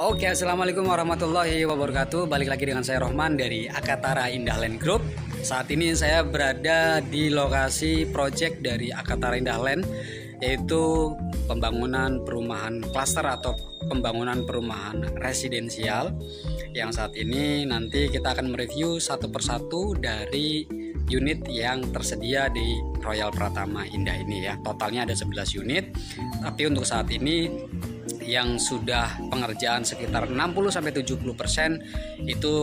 Oke, assalamualaikum warahmatullahi wabarakatuh. Balik lagi dengan saya Rohman dari Akatara Indah Land Group. Saat ini saya berada di lokasi proyek dari Akatara Indah Land, yaitu pembangunan perumahan klaster atau pembangunan perumahan residensial. Yang saat ini nanti kita akan mereview satu persatu dari unit yang tersedia di Royal Pratama Indah ini ya. Totalnya ada 11 unit. Tapi untuk saat ini yang sudah pengerjaan sekitar 60-70% itu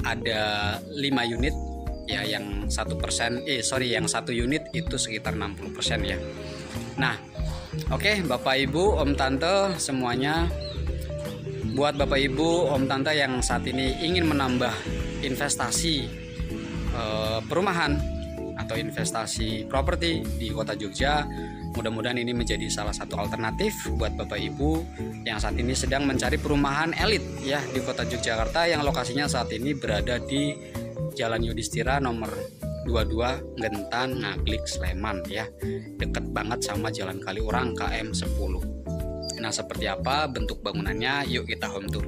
ada 5 unit ya, yang 1% yang 1 unit itu sekitar 60% ya. Nah, oke, Bapak Ibu, Om Tante semuanya, buat Bapak Ibu, Om Tante yang saat ini ingin menambah investasi perumahan atau investasi properti di Kota Jogja, mudah-mudahan ini menjadi salah satu alternatif buat Bapak Ibu yang saat ini sedang mencari perumahan elit ya di Kota Yogyakarta, yang lokasinya saat ini berada di Jalan Yudhistira nomor 22 Gentan Ngaglik Sleman ya. Deket banget sama Jalan Kaliurang KM 10. Nah, seperti apa bentuk bangunannya? Yuk kita home tour.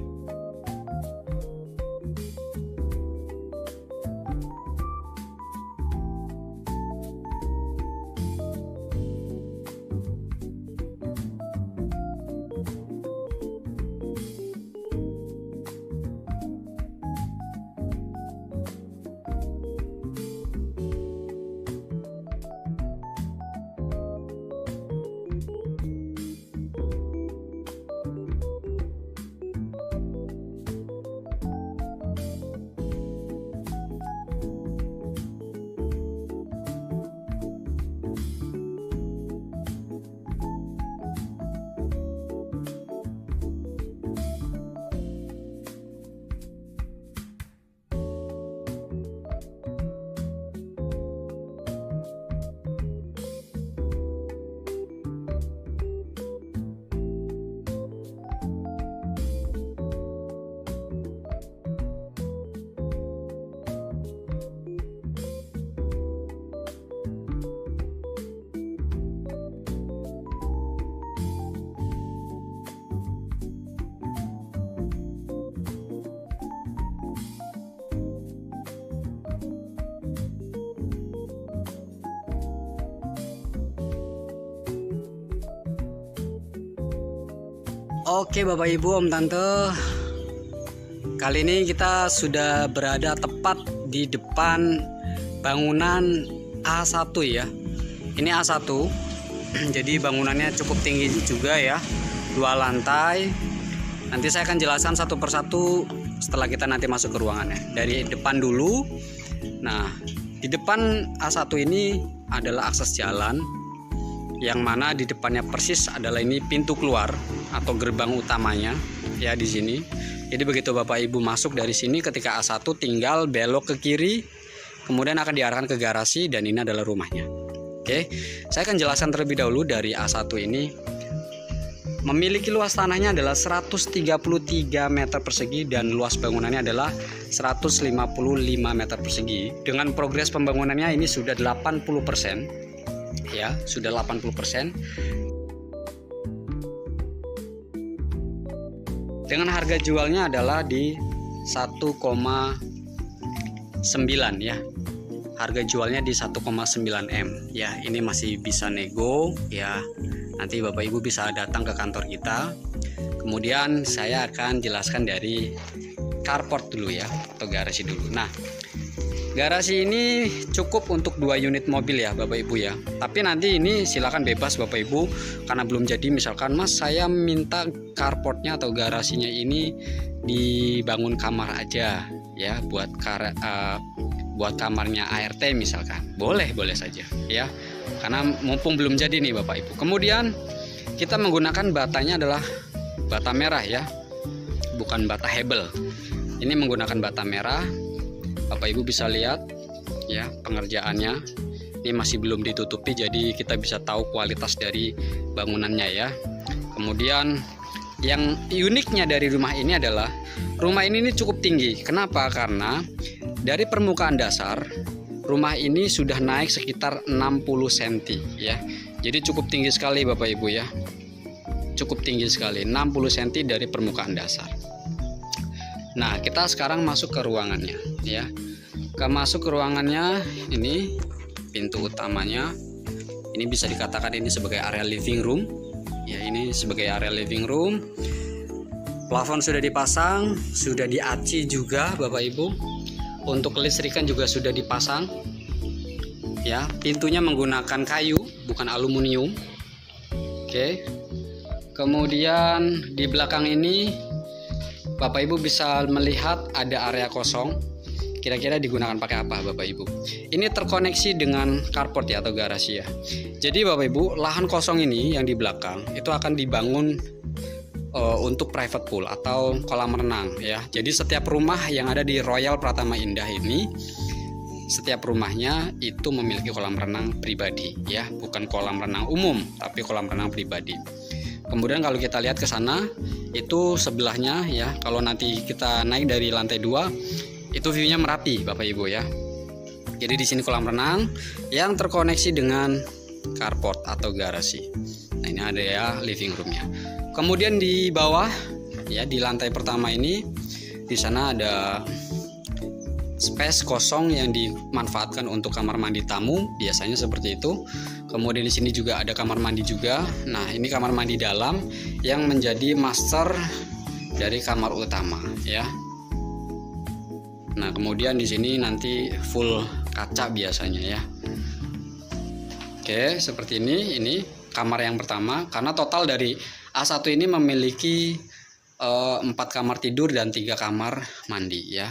Oke Bapak Ibu, Om Tante, kali ini kita sudah berada tepat di depan bangunan A1 ya. Ini A1, jadi bangunannya cukup tinggi juga ya, 2 lantai. Nanti saya akan jelaskan satu persatu setelah kita nanti masuk ke ruangannya. Dari depan dulu. Nah, di depan A1 ini adalah akses jalan, yang mana di depannya persis adalah ini pintu keluar atau gerbang utamanya ya di sini. Jadi begitu Bapak Ibu masuk dari sini ketika A1 tinggal belok ke kiri, kemudian akan diarahkan ke garasi dan ini adalah rumahnya. Oke, saya akan jelaskan terlebih dahulu dari A1 ini. Memiliki luas tanahnya adalah 133 meter persegi dan luas bangunannya adalah 155 meter persegi. Dengan progres pembangunannya ini sudah 80%. Ya, sudah 80%. Dengan harga jualnya adalah di 1,9 ya. Harga jualnya di 1,9 M ya. Ini masih bisa nego ya. Nanti Bapak Ibu bisa datang ke kantor kita. Kemudian saya akan jelaskan dari carport dulu ya, atau garasi dulu. Nah, garasi ini cukup untuk 2 unit mobil ya Bapak Ibu ya. Tapi nanti ini silakan bebas Bapak Ibu, karena belum jadi misalkan Mas saya minta carportnya atau garasinya ini dibangun kamar aja ya, buat kamarnya ART misalkan. Boleh saja ya. Karena mumpung belum jadi nih Bapak Ibu. Kemudian kita menggunakan batanya adalah bata merah ya. Bukan bata hebel. Ini menggunakan bata merah. Bapak Ibu bisa lihat ya pengerjaannya. Ini masih belum ditutupi, jadi kita bisa tahu kualitas dari bangunannya ya. Kemudian yang uniknya dari rumah ini adalah rumah ini cukup tinggi. Kenapa? Karena dari permukaan dasar rumah ini sudah naik sekitar 60 cm ya. Jadi cukup tinggi sekali Bapak Ibu ya. Cukup tinggi sekali, 60 cm dari permukaan dasar. Nah, kita sekarang masuk ke ruangannya ya. Masuk ke ruangannya, ini pintu utamanya. Ini bisa dikatakan ini sebagai area living room. Ya, ini sebagai area living room. Plafon sudah dipasang, sudah diaci juga Bapak Ibu. Untuk kelistrikan juga sudah dipasang. Ya, pintunya menggunakan kayu, bukan aluminium. Oke. Kemudian di belakang ini Bapak Ibu bisa melihat ada area kosong. Kira-kira digunakan pakai apa Bapak Ibu? Ini terkoneksi dengan carport ya, atau garasi ya. Jadi Bapak Ibu, lahan kosong ini yang di belakang itu akan dibangun untuk private pool atau kolam renang ya. Jadi setiap rumah yang ada di Royal Pratama Indah ini, setiap rumahnya itu memiliki kolam renang pribadi ya, bukan kolam renang umum, tapi kolam renang pribadi. Kemudian kalau kita lihat ke sana, itu sebelahnya ya, kalau nanti kita naik dari lantai 2, itu view-nya Merapi Bapak Ibu ya. Jadi di sini kolam renang yang terkoneksi dengan carport atau garasi. Nah, ini ada ya living room-nya. Kemudian di bawah ya, di lantai pertama ini, di sana ada space kosong yang dimanfaatkan untuk kamar mandi tamu, biasanya seperti itu. Kemudian di sini juga ada kamar mandi juga. Nah, ini kamar mandi dalam yang menjadi master dari kamar utama ya. Nah, kemudian di sini nanti full kaca biasanya ya. Oke, seperti ini. Ini kamar yang pertama, karena total dari A1 ini memiliki 4 kamar tidur dan 3 kamar mandi ya.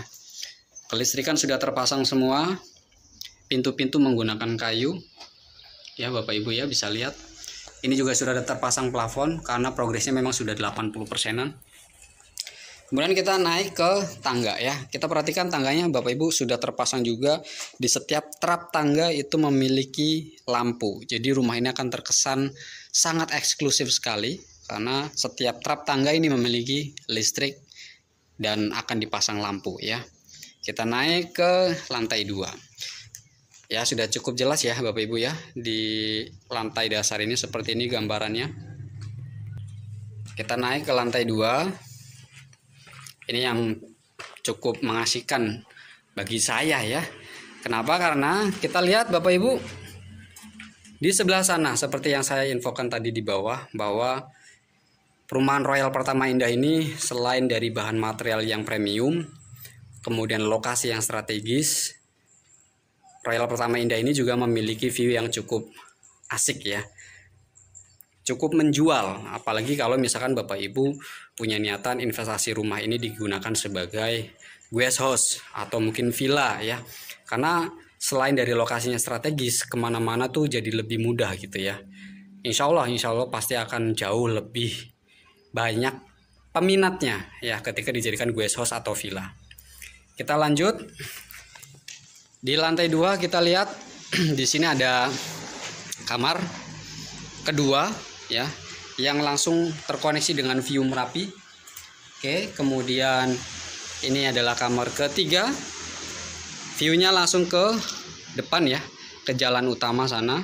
Kelistrikan sudah terpasang semua. Pintu-pintu menggunakan kayu. Ya Bapak Ibu ya, bisa lihat. Ini juga sudah terpasang plafon karena progresnya memang sudah 80%-an. Kemudian kita naik ke tangga ya. Kita perhatikan tangganya Bapak Ibu sudah terpasang juga. Di setiap trap tangga itu memiliki lampu. Jadi rumah ini akan terkesan sangat eksklusif sekali karena setiap trap tangga ini memiliki listrik dan akan dipasang lampu ya. Kita naik ke lantai 2. Ya, sudah cukup jelas ya Bapak Ibu ya. Di lantai dasar ini seperti ini gambarannya. Kita naik ke lantai 2. Ini yang cukup mengasihkan bagi saya ya. Kenapa? Karena kita lihat Bapak Ibu, di sebelah sana seperti yang saya infokan tadi di bawah, bahwa perumahan Royal Pratama Indah ini selain dari bahan material yang premium, kemudian lokasi yang strategis, Royal Pratama Indah ini juga memiliki view yang cukup asik ya. Cukup menjual, apalagi kalau misalkan Bapak Ibu punya niatan investasi rumah ini digunakan sebagai guest house atau mungkin villa ya. Karena selain dari lokasinya strategis, kemana-mana tuh jadi lebih mudah gitu ya. Insya Allah pasti akan jauh lebih banyak peminatnya ya ketika dijadikan guest house atau villa. Kita lanjut. Di lantai 2 kita lihat di sini ada kamar kedua ya, yang langsung terkoneksi dengan view Merapi. Oke, kemudian ini adalah kamar ketiga. View-nya langsung ke depan ya, ke jalan utama sana.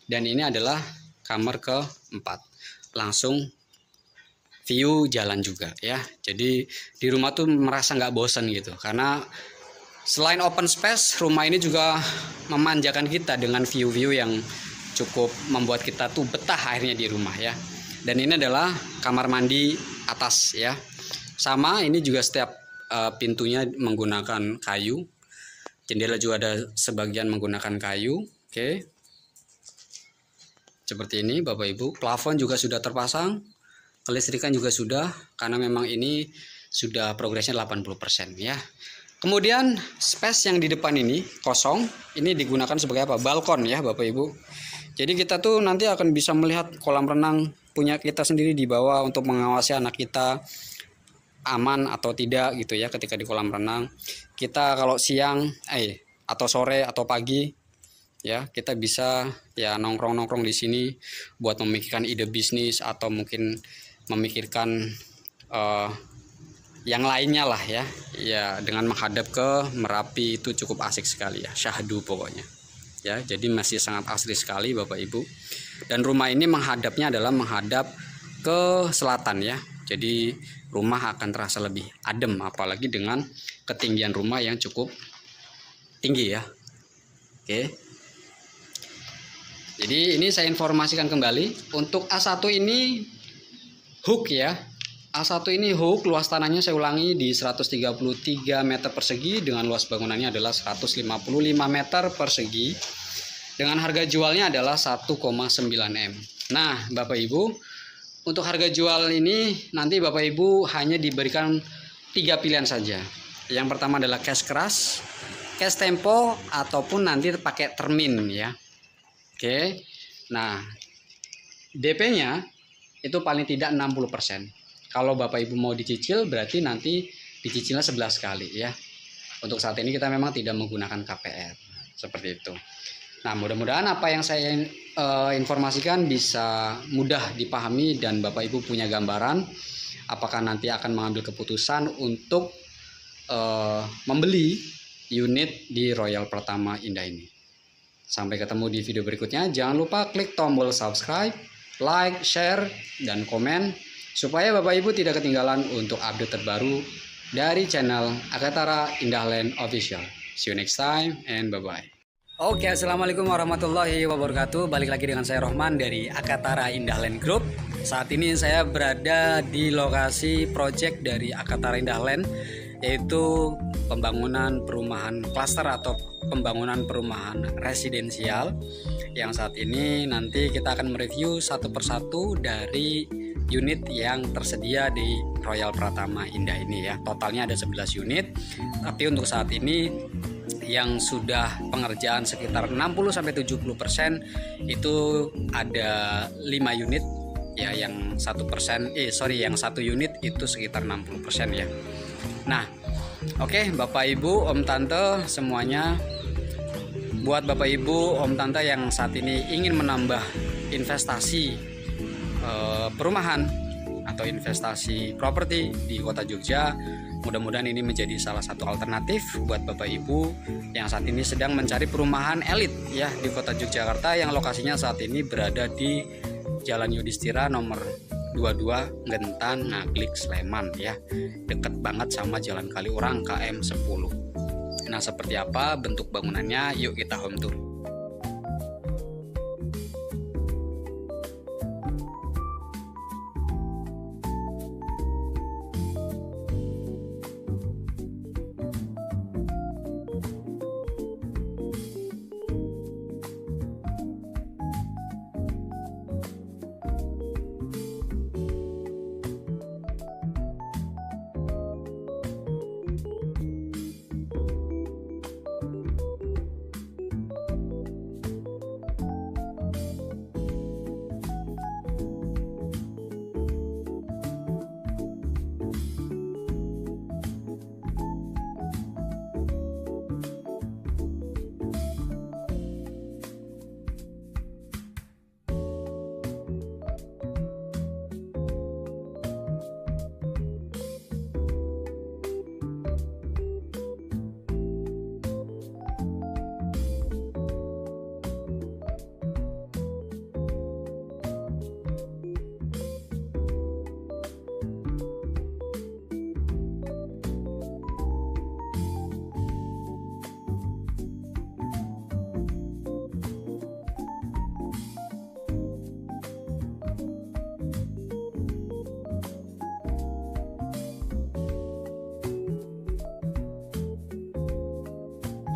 Dan ini adalah kamar keempat. Langsung view jalan juga ya. Jadi di rumah tuh merasa nggak bosan gitu, karena selain open space, rumah ini juga memanjakan kita dengan view-view yang cukup membuat kita tuh betah akhirnya di rumah ya. Dan ini adalah kamar mandi atas ya. Sama, ini juga setiap pintunya menggunakan kayu. Jendela juga ada sebagian menggunakan kayu. Oke. Seperti ini Bapak Ibu. Plafon juga sudah terpasang. Kelistrikan juga sudah, karena memang ini sudah progresnya 80% ya. Kemudian space yang di depan ini kosong, ini digunakan sebagai apa? Balkon ya Bapak Ibu. Jadi kita tuh nanti akan bisa melihat kolam renang punya kita sendiri di bawah untuk mengawasi anak kita aman atau tidak gitu ya ketika di kolam renang. Kita kalau siang atau sore atau pagi ya, kita bisa ya nongkrong-nongkrong di sini buat memikirkan ide bisnis atau mungkin memikirkan yang lainnya lah ya. Ya, dengan menghadap ke Merapi itu cukup asik sekali ya, syahdu pokoknya. Ya, jadi masih sangat asri sekali Bapak Ibu. Dan rumah ini menghadapnya adalah menghadap ke selatan ya. Jadi rumah akan terasa lebih adem, apalagi dengan ketinggian rumah yang cukup tinggi ya. Oke. Jadi ini saya informasikan kembali untuk A1 ini hook ya. A1 ini hook, luas tanahnya saya ulangi di 133 meter persegi dengan luas bangunannya adalah 155 meter persegi. Dengan harga jualnya adalah 1,9 M. Nah, Bapak Ibu, untuk harga jual ini nanti Bapak Ibu hanya diberikan 3 pilihan saja. Yang pertama adalah cash keras, cash tempo, ataupun nanti pakai termin ya. Oke. Nah, DP-nya itu paling tidak 60%. Kalau Bapak Ibu mau dicicil berarti nanti dicicilnya 11 kali ya. Untuk saat ini kita memang tidak menggunakan KPR. Seperti itu. Nah, mudah-mudahan apa yang saya informasikan bisa mudah dipahami dan Bapak Ibu punya gambaran apakah nanti akan mengambil keputusan untuk membeli unit di Royal Pratama Indah ini. Sampai ketemu di video berikutnya. Jangan lupa klik tombol subscribe, like, share, dan komen supaya Bapak Ibu tidak ketinggalan untuk update terbaru dari channel Akatara Indahland Official. See you next time and bye-bye. Oke, assalamualaikum warahmatullahi wabarakatuh. Balik lagi dengan saya Rohman dari Akatara Indahland Group. Saat ini saya berada di lokasi project dari Akatara Indahland, yaitu pembangunan perumahan klaster atau pembangunan perumahan residensial. Yang saat ini nanti kita akan mereview satu persatu dari unit yang tersedia di Royal Pratama Indah ini ya. Totalnya ada 11 unit. Tapi untuk saat ini yang sudah pengerjaan sekitar 60-70% itu ada 5 unit ya, yang 1%, yang 1 unit itu sekitar 60% ya. Nah, oke, Bapak Ibu, Om Tante semuanya, buat Bapak Ibu, Om Tante yang saat ini ingin menambah investasi perumahan atau investasi properti di Kota Jogja, mudah-mudahan ini menjadi salah satu alternatif buat Bapak Ibu yang saat ini sedang mencari perumahan elit ya di Kota Yogyakarta, yang lokasinya saat ini berada di Jalan Yudhistira nomor 22 Gentan Ngaglik Sleman ya, deket banget sama Jalan Kaliurang KM 10. Nah, seperti apa bentuk bangunannya? Yuk kita home tour.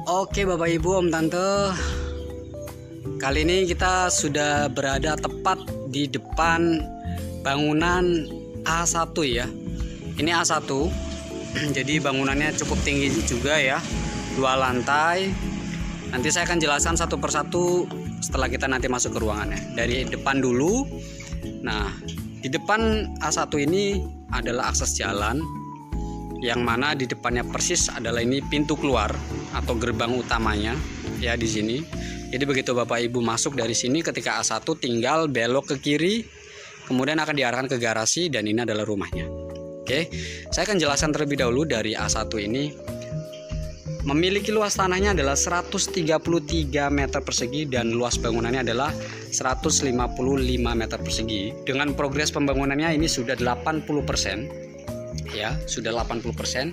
Oke Bapak Ibu, Om Tante, kali ini kita sudah berada tepat di depan bangunan A1 ya. Ini A1, jadi bangunannya cukup tinggi juga ya, 2 lantai. Nanti saya akan jelaskan satu persatu setelah kita nanti masuk ke ruangannya. Dari depan dulu. Nah, di depan A1 ini adalah akses jalan, yang mana di depannya persis adalah ini pintu keluar atau gerbang utamanya ya di sini. Jadi begitu Bapak Ibu masuk dari sini ketika A1 tinggal belok ke kiri, kemudian akan diarahkan ke garasi dan ini adalah rumahnya. Oke, saya akan jelaskan terlebih dahulu dari A1 ini. Memiliki luas tanahnya adalah 133 meter persegi dan luas bangunannya adalah 155 meter persegi. Dengan progres pembangunannya ini sudah 80%, ya, sudah 80%.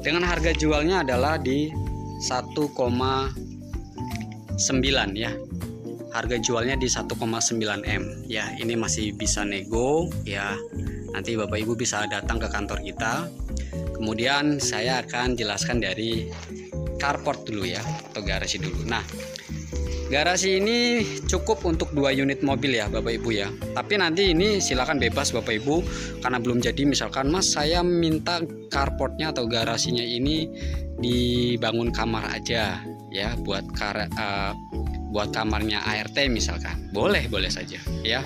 Dengan harga jualnya adalah di 1,9 ya. Harga jualnya di 1,9 M ya. Ini masih bisa nego ya. Nanti Bapak Ibu bisa datang ke kantor kita. Kemudian saya akan jelaskan dari carport dulu ya, atau garasi dulu. Nah, garasi ini cukup untuk 2 unit mobil ya Bapak Ibu ya. Tapi nanti ini silakan bebas Bapak Ibu, karena belum jadi. Misalkan Mas, saya minta carportnya atau garasinya ini dibangun kamar aja ya, buat kamarnya ART misalkan. Boleh saja ya.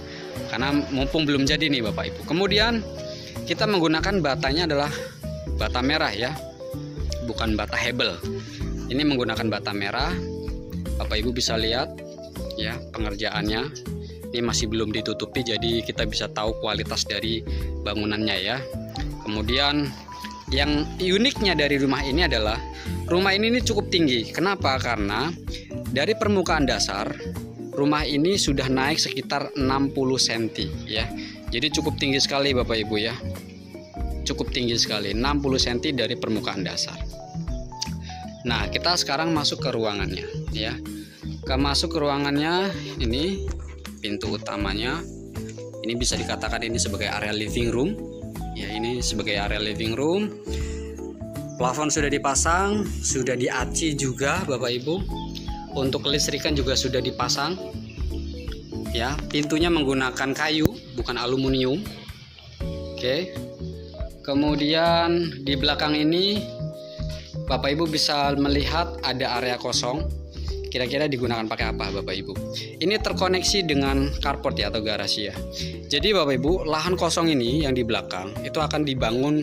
Karena mumpung belum jadi nih Bapak Ibu. Kemudian kita menggunakan batanya adalah bata merah ya, bukan bata hebel. Ini menggunakan bata merah. Bapak Ibu bisa lihat ya pengerjaannya. Ini masih belum ditutupi, jadi kita bisa tahu kualitas dari bangunannya ya. Kemudian yang uniknya dari rumah ini adalah rumah ini cukup tinggi. Kenapa? Karena dari permukaan dasar rumah ini sudah naik sekitar 60 cm ya. Jadi cukup tinggi sekali Bapak Ibu ya. Cukup tinggi sekali, 60 cm dari permukaan dasar. Nah, kita sekarang masuk ke ruangannya ya. Masuk ke ruangannya, ini pintu utamanya. Ini bisa dikatakan ini sebagai area living room. Ya, ini sebagai area living room. Plafon sudah dipasang, sudah diaci juga Bapak Ibu. Untuk kelistrikan juga sudah dipasang. Ya, pintunya menggunakan kayu, bukan aluminium. Oke. Kemudian di belakang ini Bapak Ibu bisa melihat ada area kosong. Kira-kira digunakan pakai apa Bapak Ibu? Ini terkoneksi dengan carport ya, atau garasi ya. Jadi Bapak Ibu, lahan kosong ini yang di belakang itu akan dibangun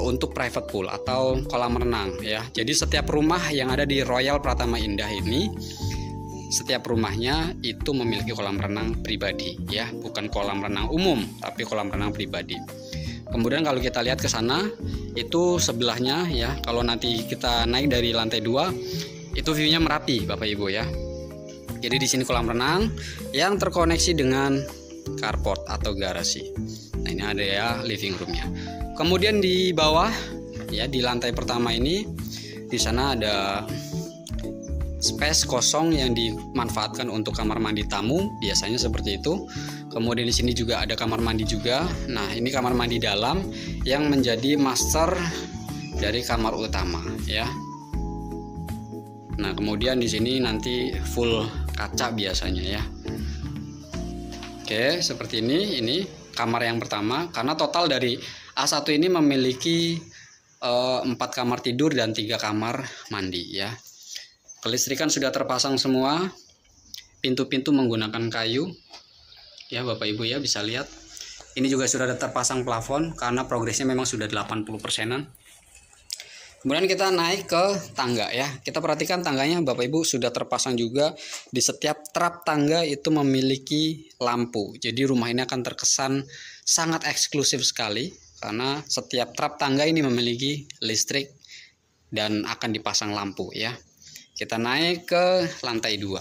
untuk private pool atau kolam renang ya. Jadi setiap rumah yang ada di Royal Pratama Indah ini, setiap rumahnya itu memiliki kolam renang pribadi ya, bukan kolam renang umum tapi kolam renang pribadi. Kemudian kalau kita lihat ke sana, itu sebelahnya ya, kalau nanti kita naik dari lantai 2, itu view-nya Merapi Bapak Ibu ya. Jadi di sini kolam renang yang terkoneksi dengan carport atau garasi. Nah, ini ada ya living room-nya. Kemudian di bawah ya, di lantai pertama ini, di sana ada space kosong yang dimanfaatkan untuk kamar mandi tamu, biasanya seperti itu. Kemudian di sini juga ada kamar mandi juga. Nah, ini kamar mandi dalam yang menjadi master dari kamar utama ya. Nah, kemudian di sini nanti full kaca biasanya ya. Oke, seperti ini. Ini kamar yang pertama, karena total dari A1 ini memiliki 4 kamar tidur dan 3 kamar mandi ya. Kelistrikan sudah terpasang semua. Pintu-pintu menggunakan kayu ya Bapak Ibu ya, bisa lihat. Ini juga sudah terpasang plafon karena progresnya memang sudah 80%-an. Kemudian kita naik ke tangga ya. Kita perhatikan tangganya Bapak Ibu sudah terpasang juga. Di setiap trap tangga itu memiliki lampu. Jadi rumah ini akan terkesan sangat eksklusif sekali, karena setiap trap tangga ini memiliki listrik dan akan dipasang lampu ya. Kita naik ke lantai 2.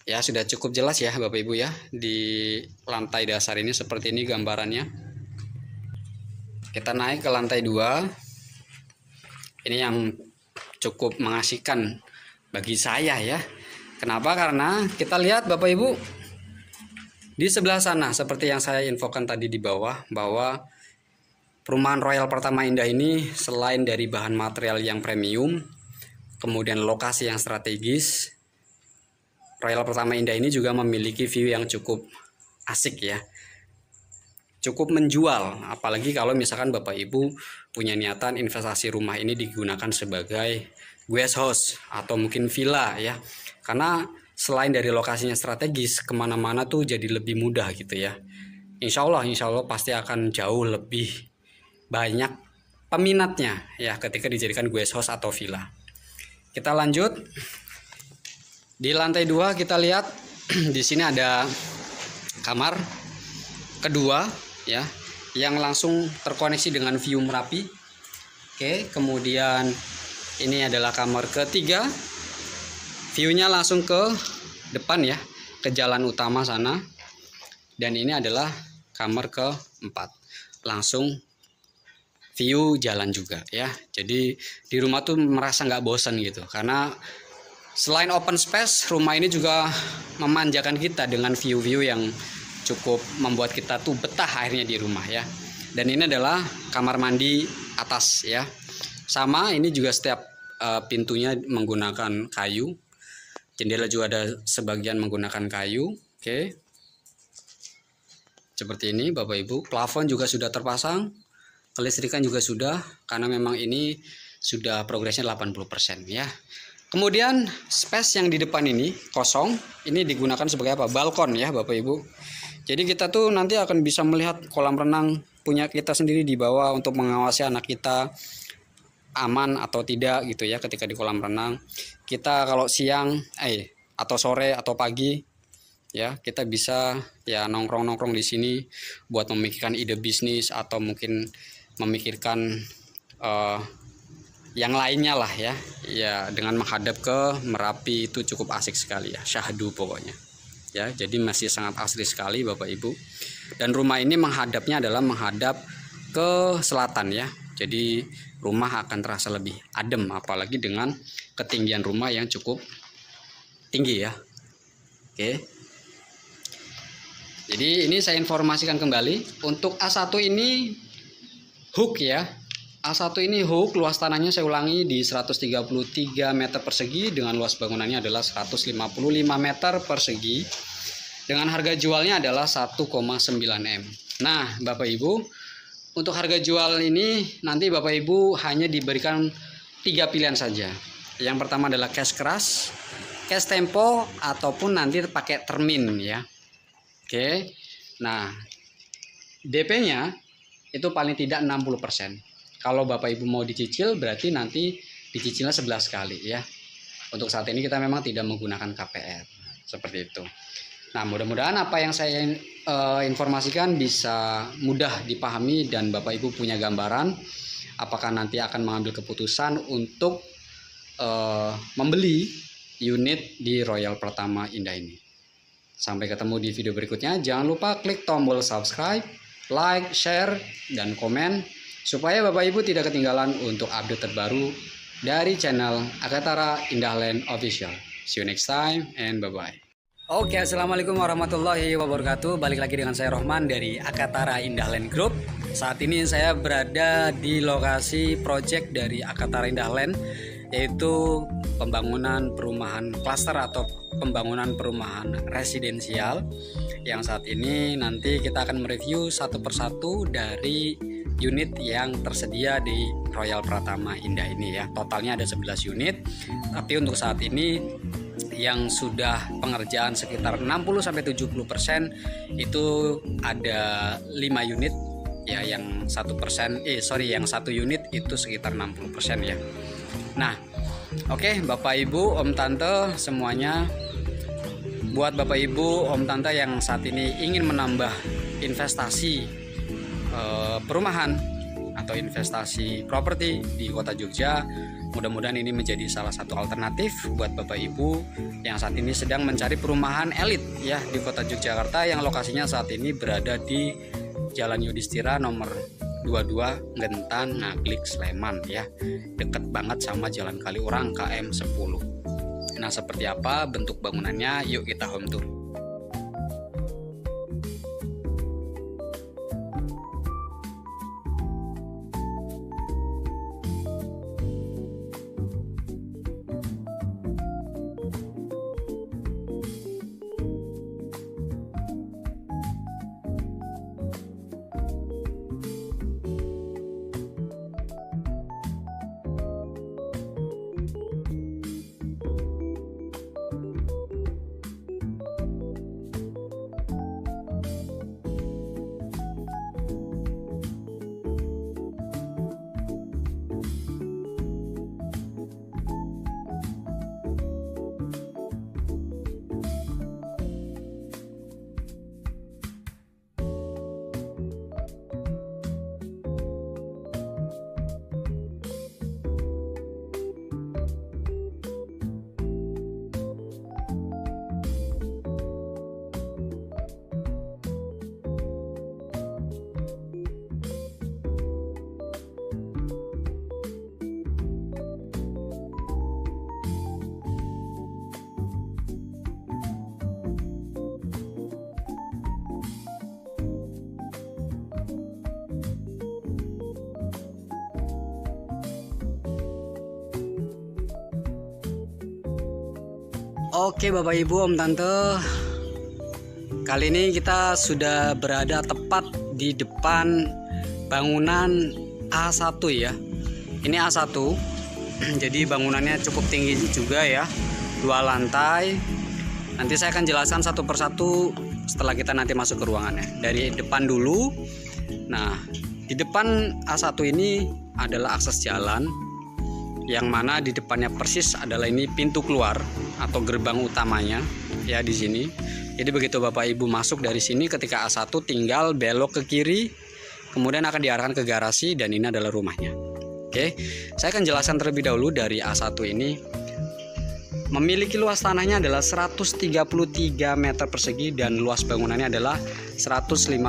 Ya, sudah cukup jelas ya Bapak Ibu ya. Di lantai dasar ini seperti ini gambarannya. Kita naik ke lantai 2. Ini yang cukup mengasihkan bagi saya ya. Kenapa? Karena kita lihat Bapak Ibu, di sebelah sana seperti yang saya infokan tadi di bawah, bahwa perumahan Royal Pratama Indah ini selain dari bahan material yang premium, kemudian lokasi yang strategis, Royal Pratama Indah ini juga memiliki view yang cukup asik ya. Cukup menjual, apalagi kalau misalkan Bapak Ibu punya niatan investasi rumah ini digunakan sebagai guest house atau mungkin villa ya. Karena selain dari lokasinya strategis, kemana-mana tuh jadi lebih mudah gitu ya. Insya Allah pasti akan jauh lebih banyak peminatnya ya ketika dijadikan guest house atau villa. Kita lanjut. Di lantai 2 kita lihat di sini ada kamar kedua ya, yang langsung terkoneksi dengan view Merapi. Oke, kemudian Ini adalah kamar ketiga. View-nya langsung ke depan ya, ke jalan utama sana. Dan ini adalah kamar keempat. Langsung view jalan juga ya. Jadi di rumah tuh merasa nggak bosan gitu. Karena selain open space, rumah ini juga memanjakan kita dengan view-view yang cukup membuat kita tuh betah akhirnya di rumah ya. Dan ini adalah kamar mandi atas ya. Sama, ini juga setiap pintunya menggunakan kayu. Jendela juga ada sebagian menggunakan kayu. Oke. Seperti ini Bapak Ibu. Plafon juga sudah terpasang. Kelistrikan juga sudah, karena memang ini sudah progresnya 80% ya. Kemudian space yang di depan ini kosong, ini digunakan sebagai apa? Balkon ya Bapak Ibu. Jadi kita tuh nanti akan bisa melihat kolam renang punya kita sendiri di bawah untuk mengawasi anak kita aman atau tidak gitu ya ketika di kolam renang. Kita kalau siang atau sore atau pagi ya, kita bisa ya nongkrong-nongkrong di sini buat memikirkan ide bisnis atau mungkin memikirkan yang lainnya lah ya. Ya, dengan menghadap ke Merapi itu cukup asik sekali ya, syahdu pokoknya. Ya, jadi masih sangat asri sekali Bapak Ibu. Dan rumah ini menghadapnya adalah menghadap ke selatan ya. Jadi rumah akan terasa lebih adem, apalagi dengan ketinggian rumah yang cukup tinggi ya. Oke. Jadi ini saya informasikan kembali untuk A1 ini hook ya. A1 ini hook, luas tanahnya saya ulangi di 133 meter persegi dengan luas bangunannya adalah 155 meter persegi. Dengan harga jualnya adalah 1,9 M. Nah, Bapak Ibu, untuk harga jual ini nanti Bapak Ibu hanya diberikan 3 pilihan saja. Yang pertama adalah cash keras, cash tempo, ataupun nanti pakai termin ya. Oke. Nah, DP-nya itu paling tidak 60%. Kalau Bapak Ibu mau dicicil berarti nanti dicicilnya 11 kali ya. Untuk saat ini kita memang tidak menggunakan KPR. Seperti itu. Nah, mudah-mudahan apa yang saya informasikan bisa mudah dipahami dan Bapak Ibu punya gambaran apakah nanti akan mengambil keputusan untuk membeli unit di Royal Pratama Indah ini. Sampai ketemu di video berikutnya. Jangan lupa klik tombol subscribe, like, share, dan komen supaya Bapak Ibu tidak ketinggalan untuk update terbaru dari channel Akatara Indahland Official. See you next time and bye-bye. Oke, assalamualaikum warahmatullahi wabarakatuh. Balik lagi dengan saya Rohman dari Akatara Indahland Group. Saat ini saya berada di lokasi project dari Akatara Indahland, yaitu pembangunan perumahan klaster atau pembangunan perumahan residensial, yang saat ini nanti kita akan mereview satu persatu dari unit yang tersedia di Royal Pratama Indah ini ya. Totalnya ada 11 unit, tapi untuk saat ini yang sudah pengerjaan sekitar 60-70% itu ada 5 unit ya, yang 1%, yang 1 unit itu sekitar 60% ya. Nah, oke, Bapak Ibu, Om Tante semuanya, buat Bapak Ibu, Om Tante yang saat ini ingin menambah investasi perumahan atau investasi properti di Kota Jogja, mudah-mudahan ini menjadi salah satu alternatif buat Bapak Ibu yang saat ini sedang mencari perumahan elit ya di Kota Yogyakarta, yang lokasinya saat ini berada di Jalan Yudhistira nomor 22 Gentan Ngaglik Sleman ya, deket banget sama Jalan Kaliurang KM 10. Nah, seperti apa bentuk bangunannya? Yuk kita home tour. Oke Bapak Ibu, Om Tante, kali ini kita sudah berada tepat di depan bangunan A1 ya. Ini A1, jadi bangunannya cukup tinggi juga ya, 2 lantai. Nanti saya akan jelaskan satu persatu setelah kita nanti masuk ke ruangannya. Dari depan dulu. Nah, di depan A1 ini adalah akses jalan, yang mana di depannya persis adalah ini pintu keluar atau gerbang utamanya ya di sini. Jadi begitu Bapak Ibu masuk dari sini ketika A1 tinggal belok ke kiri, kemudian akan diarahkan ke garasi dan ini adalah rumahnya. Oke, saya akan jelaskan terlebih dahulu. Dari A1 ini memiliki luas tanahnya adalah 133 meter persegi dan luas bangunannya adalah 155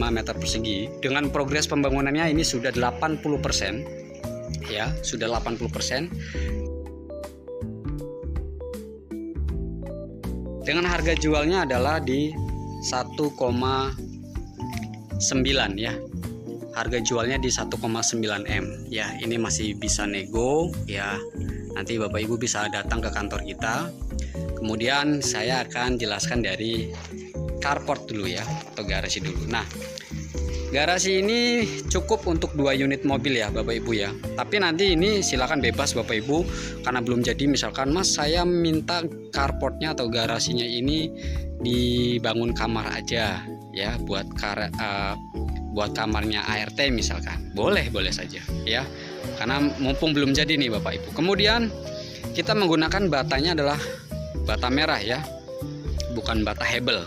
meter persegi. Dengan progres pembangunannya ini sudah 80%. Ya, sudah 80%. Dengan harga jualnya adalah di 1,9 ya. Harga jualnya di 1,9 M ya. Ini masih bisa nego ya. Nanti Bapak Ibu bisa datang ke kantor kita. Kemudian saya akan jelaskan dari carport dulu ya, atau garasi dulu. Nah, garasi ini cukup untuk 2 unit mobil ya Bapak Ibu ya. Tapi nanti ini silakan bebas Bapak Ibu, karena belum jadi misalkan Mas saya minta carportnya atau garasinya ini dibangun kamar aja ya, buat kamarnya ART misalkan. Boleh saja ya. Karena mumpung belum jadi nih Bapak Ibu. Kemudian kita menggunakan batanya adalah bata merah ya. Bukan bata hebel.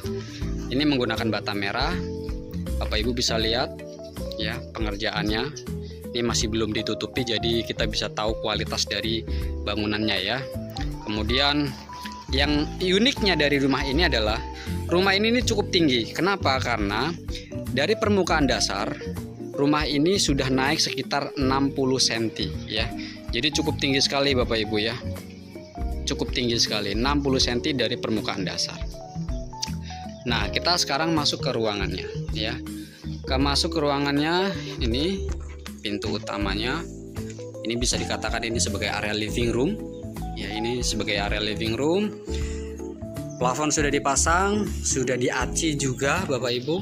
Ini menggunakan bata merah. Bapak Ibu bisa lihat ya pengerjaannya. Ini masih belum ditutupi, jadi kita bisa tahu kualitas dari bangunannya ya. Kemudian yang uniknya dari rumah ini adalah rumah ini cukup tinggi. Kenapa? Karena dari permukaan dasar rumah ini sudah naik sekitar 60 cm ya. Jadi cukup tinggi sekali Bapak Ibu ya. Cukup tinggi sekali, 60 cm dari permukaan dasar. Nah, kita sekarang masuk ke ruangannya ya. Masuk ke ruangannya, ini pintu utamanya. Ini bisa dikatakan ini sebagai area living room. Ya, ini sebagai area living room. Plafon sudah dipasang, sudah diaci juga Bapak Ibu.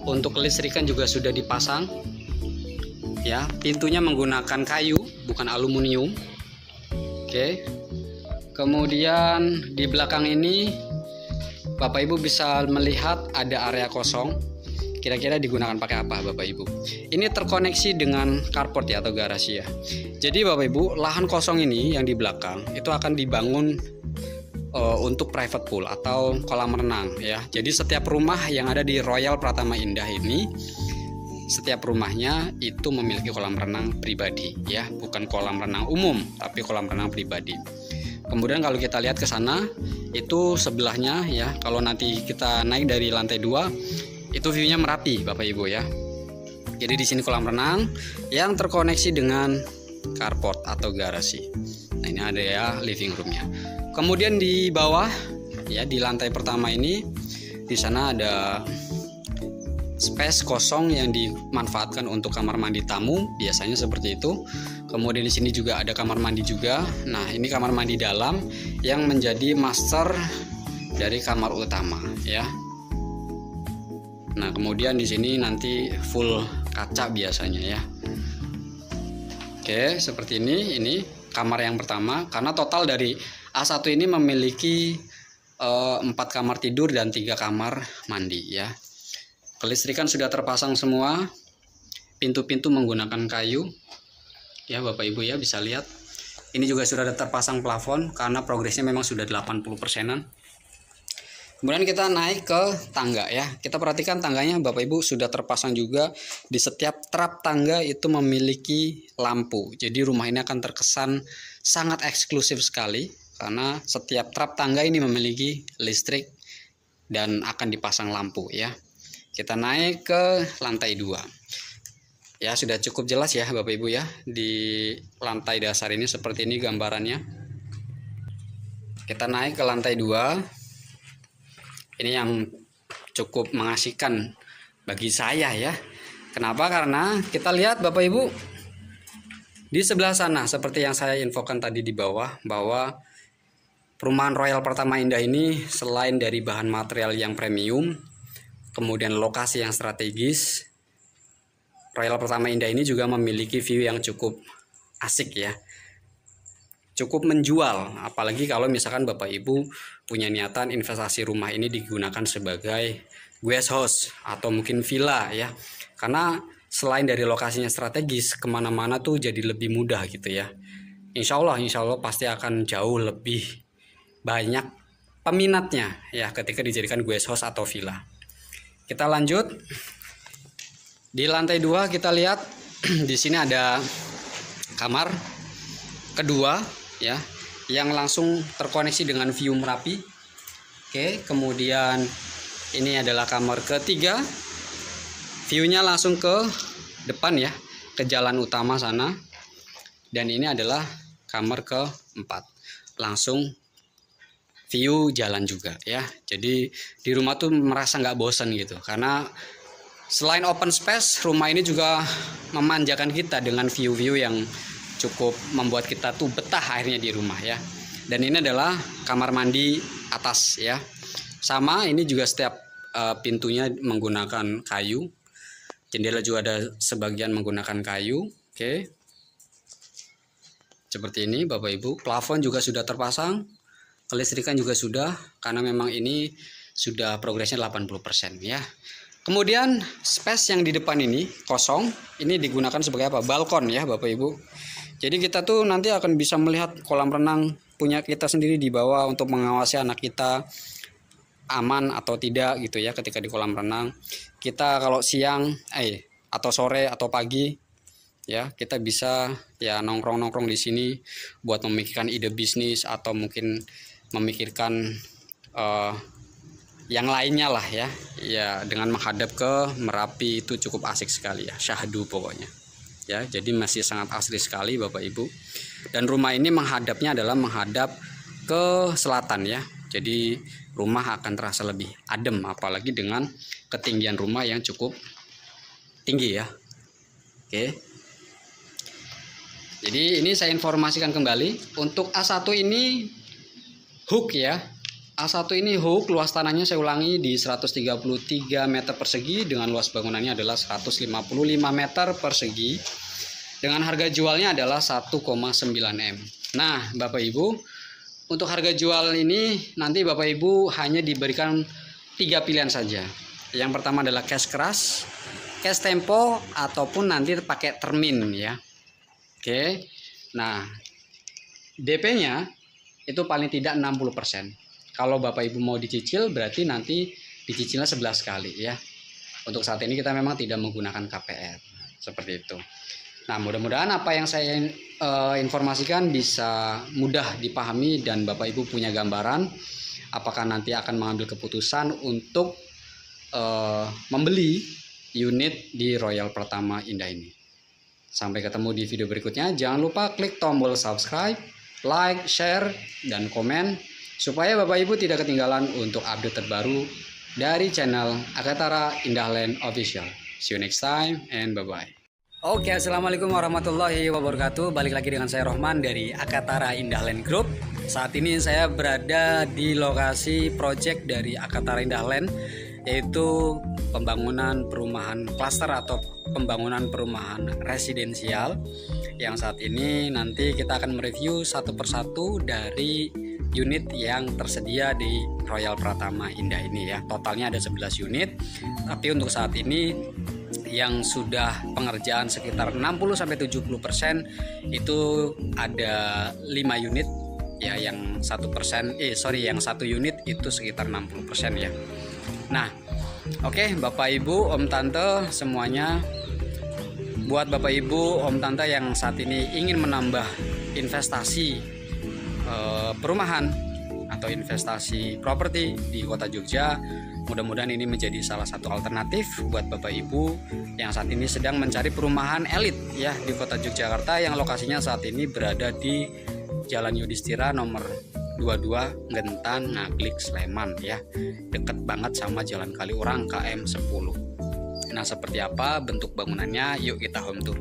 Untuk kelistrikan juga sudah dipasang. Ya, pintunya menggunakan kayu, bukan aluminium. Oke. Kemudian di belakang ini Bapak Ibu bisa melihat ada area kosong. Kira-kira digunakan pakai apa Bapak Ibu? Ini terkoneksi dengan carport ya, atau garasi ya. Jadi Bapak Ibu, lahan kosong ini yang di belakang itu akan dibangun untuk private pool atau kolam renang ya. Jadi setiap rumah yang ada di Royal Pratama Indah ini, setiap rumahnya itu memiliki kolam renang pribadi ya, bukan kolam renang umum tapi kolam renang pribadi. Kemudian kalau kita lihat ke sana, itu sebelahnya ya, kalau nanti kita naik dari lantai 2, itu view-nya Merapi Bapak Ibu ya. Jadi di sini kolam renang yang terkoneksi dengan carport atau garasi. Nah, ini ada ya living room-nya. Kemudian di bawah ya, di lantai pertama ini, di sana ada space kosong yang dimanfaatkan untuk kamar mandi tamu, biasanya seperti itu. Kemudian di sini juga ada kamar mandi juga. Nah, ini kamar mandi dalam yang menjadi master dari kamar utama ya. Nah, kemudian di sini nanti full kaca biasanya ya. Oke, seperti ini. Ini kamar yang pertama, karena total dari A1 ini memiliki 4 kamar tidur dan 3 kamar mandi ya. Kelistrikan sudah terpasang semua. Pintu-pintu menggunakan kayu. Ya, Bapak Ibu ya bisa lihat. Ini juga sudah terpasang plafon karena progresnya memang sudah 80%-an. Kemudian kita naik ke tangga ya. Kita perhatikan tangganya Bapak Ibu sudah terpasang juga. Di setiap trap tangga itu memiliki lampu. Jadi rumah ini akan terkesan sangat eksklusif sekali, karena setiap trap tangga ini memiliki listrik dan akan dipasang lampu ya. Kita naik ke lantai 2. Ya, sudah cukup jelas ya Bapak Ibu ya. Di lantai dasar ini seperti ini gambarannya. Kita naik ke lantai 2. Ini yang cukup mengasihkan bagi saya ya. Kenapa? Karena kita lihat Bapak Ibu, di sebelah sana seperti yang saya infokan tadi di bawah, bahwa Perumahan Royal Pertama Indah ini selain dari bahan material yang premium, kemudian lokasi yang strategis, Royal Pertama Indah ini juga memiliki view yang cukup asik ya. Cukup menjual, apalagi kalau misalkan Bapak Ibu punya niatan investasi rumah ini digunakan sebagai guest house atau mungkin villa ya. Karena selain dari lokasinya strategis, kemana-mana tuh jadi lebih mudah gitu ya. Insya Allah pasti akan jauh lebih banyak peminatnya ya ketika dijadikan guest house atau villa. Kita lanjut. Di lantai 2 kita lihat di sini ada kamar kedua ya yang langsung terkoneksi dengan view Merapi. Oke, kemudian ini adalah kamar ketiga. View-nya langsung ke depan ya, ke jalan utama sana. Dan ini adalah kamar keempat. Langsung view jalan juga ya. Jadi di rumah tuh merasa nggak bosan gitu, karena selain open space, rumah ini juga memanjakan kita dengan view-view yang cukup membuat kita tuh betah akhirnya di rumah ya. Dan ini adalah kamar mandi atas ya. Sama, ini juga setiap pintunya menggunakan kayu. Jendela juga ada sebagian menggunakan kayu. Oke. Seperti ini Bapak Ibu. Plafon juga sudah terpasang. Kelistrikan juga sudah, karena memang ini sudah progresnya 80% ya. Kemudian space yang di depan ini kosong, ini digunakan sebagai apa? Balkon ya Bapak Ibu. Jadi kita tuh nanti akan bisa melihat kolam renang punya kita sendiri di bawah untuk mengawasi anak kita aman atau tidak gitu ya ketika di kolam renang. Kita kalau siang atau sore atau pagi ya, kita bisa ya nongkrong-nongkrong di sini buat memikirkan ide bisnis atau mungkin memikirkan yang lainnya lah ya. Ya, dengan menghadap ke Merapi itu cukup asik sekali ya, syahdu pokoknya. Ya, jadi masih sangat asri sekali Bapak Ibu. Dan rumah ini menghadapnya adalah menghadap ke selatan ya. Jadi rumah akan terasa lebih adem, apalagi dengan ketinggian rumah yang cukup tinggi ya. Oke. Jadi ini saya informasikan kembali untuk A1 ini hook ya. A1 ini hook, luas tanahnya saya ulangi di 133 meter persegi dengan luas bangunannya adalah 155 meter persegi. Dengan harga jualnya adalah 1,9 M. Nah, Bapak Ibu, untuk harga jual ini nanti Bapak Ibu hanya diberikan 3 pilihan saja. Yang pertama adalah cash keras, cash tempo, ataupun nanti pakai termin ya. Oke. Nah, DP-nya itu paling tidak 60%. Kalau Bapak Ibu mau dicicil berarti nanti dicicilnya 11 kali ya. Untuk saat ini kita memang tidak menggunakan KPR. Seperti itu. Nah, mudah-mudahan apa yang saya informasikan bisa mudah dipahami dan Bapak Ibu punya gambaran apakah nanti akan mengambil keputusan untuk membeli unit di Royal Pertama Indah ini. Sampai ketemu di video berikutnya. Jangan lupa klik tombol subscribe, like, share, dan komen supaya Bapak Ibu tidak ketinggalan untuk update terbaru dari channel Akatara Indahland Official. See you next time and bye-bye. Oke, assalamualaikum warahmatullahi wabarakatuh. Balik lagi dengan saya Rohman dari Akatara Indahland Group. Saat ini saya berada di lokasi project dari Akatara Indahland, yaitu pembangunan perumahan klaster atau pembangunan perumahan residensial. Yang saat ini nanti kita akan mereview satu persatu dari unit yang tersedia di Royal Pratama Indah ini ya. Totalnya ada 11 unit. Tapi untuk saat ini yang sudah pengerjaan sekitar 60-70% itu ada 5 unit ya, yang 1%, yang 1 unit itu sekitar 60% ya. Nah, oke, Bapak Ibu, Om Tante semuanya, buat Bapak Ibu, Om Tante yang saat ini ingin menambah investasi perumahan atau investasi properti di Kota Jogja, mudah-mudahan ini menjadi salah satu alternatif buat Bapak Ibu yang saat ini sedang mencari perumahan elit ya di Kota Yogyakarta, yang lokasinya saat ini berada di Jalan Yudhistira nomor 22 Gentan Ngaglik Sleman ya, deket banget sama Jalan Kaliurang KM 10. Nah, seperti apa bentuk bangunannya? Yuk kita home tour.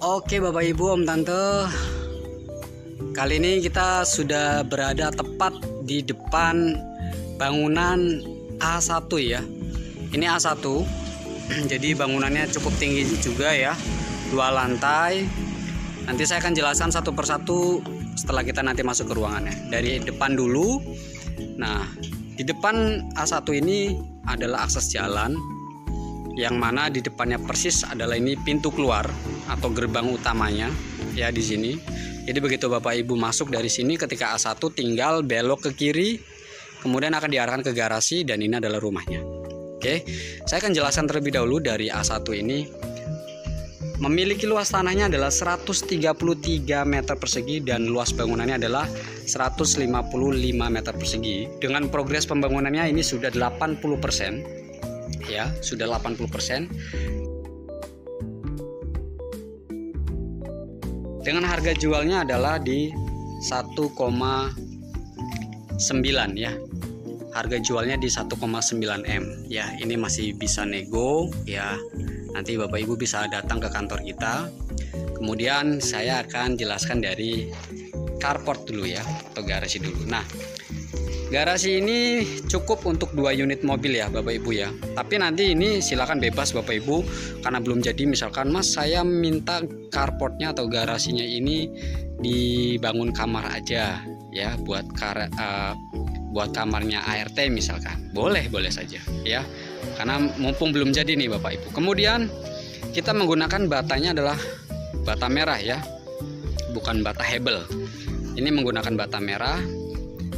Oke Bapak Ibu, Om Tante, kali ini kita sudah berada tepat di depan bangunan A1 ya. Ini A1, jadi bangunannya cukup tinggi juga ya, 2 lantai. Nanti saya akan jelaskan satu persatu setelah kita nanti masuk ke ruangannya. Dari depan dulu. Nah, di depan A1 ini adalah akses jalan, yang mana di depannya persis adalah ini pintu keluar atau gerbang utamanya ya di sini. Jadi begitu Bapak Ibu masuk dari sini ketika A1 tinggal belok ke kiri, kemudian akan diarahkan ke garasi dan ini adalah rumahnya. Oke, saya akan jelaskan terlebih dahulu. Dari A1 ini memiliki luas tanahnya adalah 133 meter persegi dan luas bangunannya adalah 155 meter persegi. Dengan progres pembangunannya ini sudah 80%. Ya, sudah 80%. Dengan harga jualnya adalah di 1,9 ya. Harga jualnya di 1,9 M. Ya, ini masih bisa nego ya. Nanti Bapak Ibu bisa datang ke kantor kita. Kemudian saya akan jelaskan dari carport dulu ya, atau garasi dulu. Nah, garasi ini cukup untuk 2 unit mobil ya Bapak Ibu ya. Tapi nanti ini silakan bebas Bapak Ibu, karena belum jadi misalkan Mas saya minta carportnya atau garasinya ini dibangun kamar aja ya, buat kamarnya ART misalkan. Boleh saja ya. Karena mumpung belum jadi nih Bapak Ibu. Kemudian kita menggunakan batanya adalah bata merah ya. Bukan bata hebel. Ini menggunakan bata merah.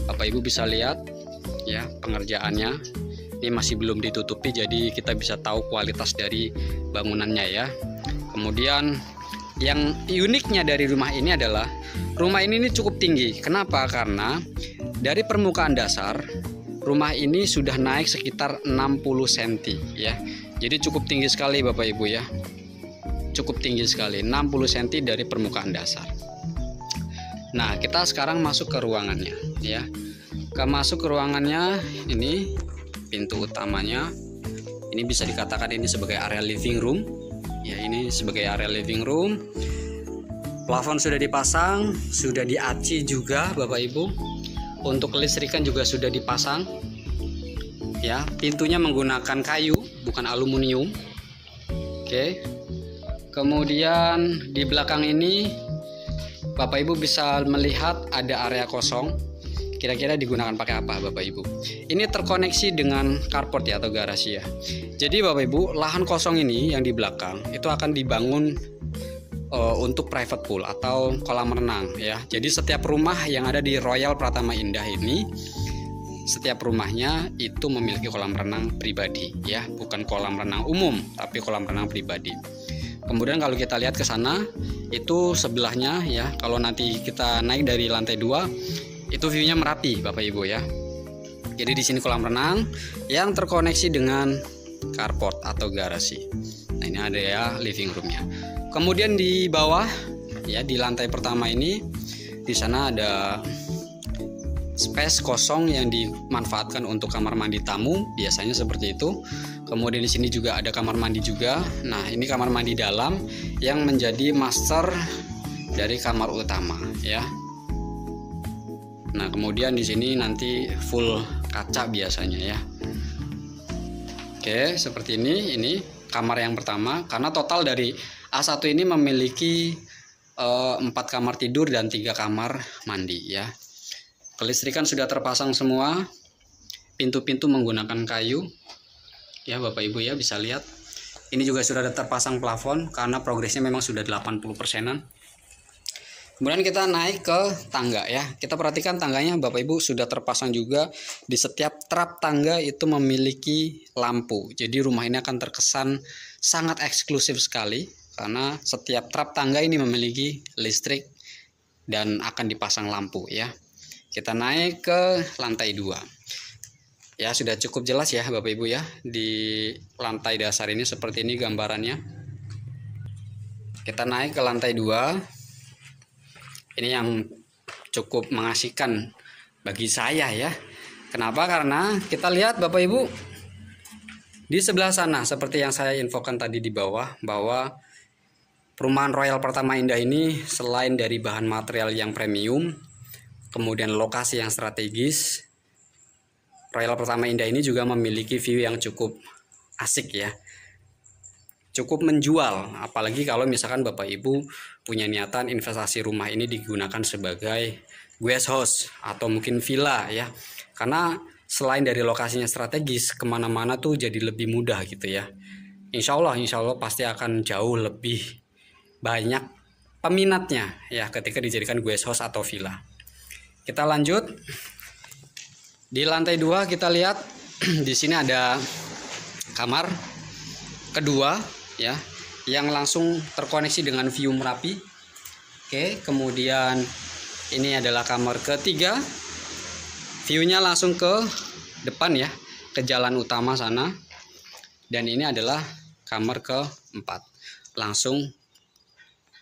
Bapak Ibu bisa lihat ya pengerjaannya. Ini masih belum ditutupi, jadi kita bisa tahu kualitas dari bangunannya ya. Kemudian yang uniknya dari rumah ini adalah rumah ini cukup tinggi. Kenapa? Karena dari permukaan dasar rumah ini sudah naik sekitar 60 cm ya. Jadi cukup tinggi sekali Bapak Ibu ya. Cukup tinggi sekali, 60 cm dari permukaan dasar. Nah, kita sekarang masuk ke ruangannya ya. Masuk ke ruangannya, ini pintu utamanya. Ini bisa dikatakan ini sebagai area living room. Ya, ini sebagai area living room. Plafon sudah dipasang, sudah diaci juga Bapak Ibu. Untuk kelistrikan juga sudah dipasang. Ya, pintunya menggunakan kayu, bukan aluminium. Oke. Kemudian di belakang ini Bapak Ibu bisa melihat ada area kosong. Kira-kira digunakan pakai apa Bapak Ibu? Ini terkoneksi dengan carport ya, atau garasi ya. Jadi Bapak Ibu, lahan kosong ini yang di belakang itu akan dibangun untuk private pool atau kolam renang ya. Jadi setiap rumah yang ada di Royal Pratama Indah ini, setiap rumahnya itu memiliki kolam renang pribadi ya, bukan kolam renang umum tapi kolam renang pribadi. Kemudian kalau kita lihat ke sana, itu sebelahnya ya, kalau nanti kita naik dari lantai 2, itu view-nya Merapi Bapak Ibu ya. Jadi di sini kolam renang yang terkoneksi dengan carport atau garasi. Nah, ini ada ya living room-nya. Kemudian di bawah ya, di lantai pertama ini, di sana ada space kosong yang dimanfaatkan untuk kamar mandi tamu, biasanya seperti itu. Kemudian di sini juga ada kamar mandi juga. Nah, ini kamar mandi dalam yang menjadi master dari kamar utama ya. Nah, kemudian di sini nanti full kaca biasanya ya. Oke, seperti ini. Ini kamar yang pertama, karena total dari A1 ini memiliki 4 kamar tidur dan 3 kamar mandi ya. Kelistrikan sudah terpasang semua. Pintu-pintu menggunakan kayu. Ya Bapak Ibu ya, bisa lihat. Ini juga sudah terpasang plafon karena progresnya memang sudah 80%-an. Kemudian kita naik ke tangga ya. Kita perhatikan tangganya Bapak Ibu sudah terpasang juga. Di setiap trap tangga itu memiliki lampu. Jadi rumah ini akan terkesan sangat eksklusif sekali, karena setiap trap tangga ini memiliki listrik dan akan dipasang lampu ya. Kita naik ke lantai 2. Ya, sudah cukup jelas ya Bapak Ibu ya. Di lantai dasar ini seperti ini gambarannya. Kita naik ke lantai 2. Ini yang cukup mengasihkan bagi saya ya. Kenapa? Karena kita lihat Bapak Ibu, di sebelah sana seperti yang saya infokan tadi di bawah, bahwa Perumahan Royal Pertama Indah ini selain dari bahan material yang premium, kemudian lokasi yang strategis, Royal Pertama Indah ini juga memiliki view yang cukup asik ya. Cukup menjual, apalagi kalau misalkan Bapak Ibu punya niatan investasi rumah ini digunakan sebagai guest house atau mungkin villa ya. Karena selain dari lokasinya strategis, kemana-mana tuh jadi lebih mudah gitu ya. Insya Allah pasti akan jauh lebih banyak peminatnya ya ketika dijadikan guest house atau villa. Kita lanjut. Di lantai 2 kita lihat di sini ada kamar kedua ya yang langsung terkoneksi dengan view Merapi. Oke, kemudian ini adalah kamar ketiga. View-nya langsung ke depan ya, ke jalan utama sana. Dan ini adalah kamar keempat. Langsung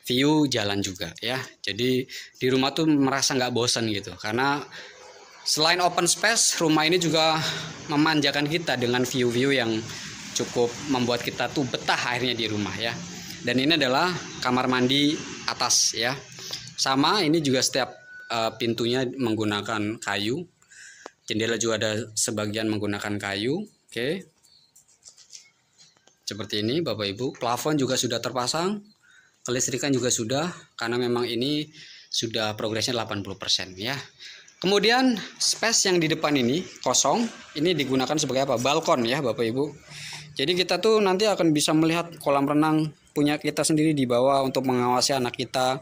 view jalan juga ya. Jadi di rumah tuh merasa nggak bosan gitu, karena selain open space, rumah ini juga memanjakan kita dengan view-view yang cukup membuat kita tuh betah akhirnya di rumah ya. Dan ini adalah kamar mandi atas ya. Sama, ini juga setiap pintunya menggunakan kayu. Jendela juga ada sebagian menggunakan kayu. Oke. Seperti ini Bapak Ibu. Plafon juga sudah terpasang. Kelistrikan juga sudah, karena memang ini sudah progresnya 80% ya. Kemudian space yang di depan ini kosong, ini digunakan sebagai apa? Balkon ya Bapak Ibu. Jadi kita tuh nanti akan bisa melihat kolam renang punya kita sendiri di bawah untuk mengawasi anak kita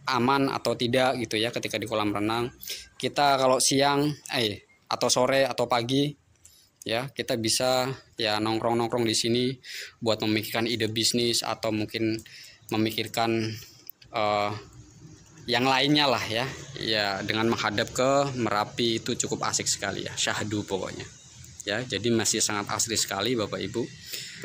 aman atau tidak gitu ya ketika di kolam renang. Kita kalau siang atau sore atau pagi ya, kita bisa ya nongkrong-nongkrong di sini buat memikirkan ide bisnis atau mungkin memikirkan yang lainnya lah ya. Ya, dengan menghadap ke Merapi itu cukup asik sekali ya, syahdu pokoknya. Ya, jadi masih sangat asri sekali Bapak Ibu.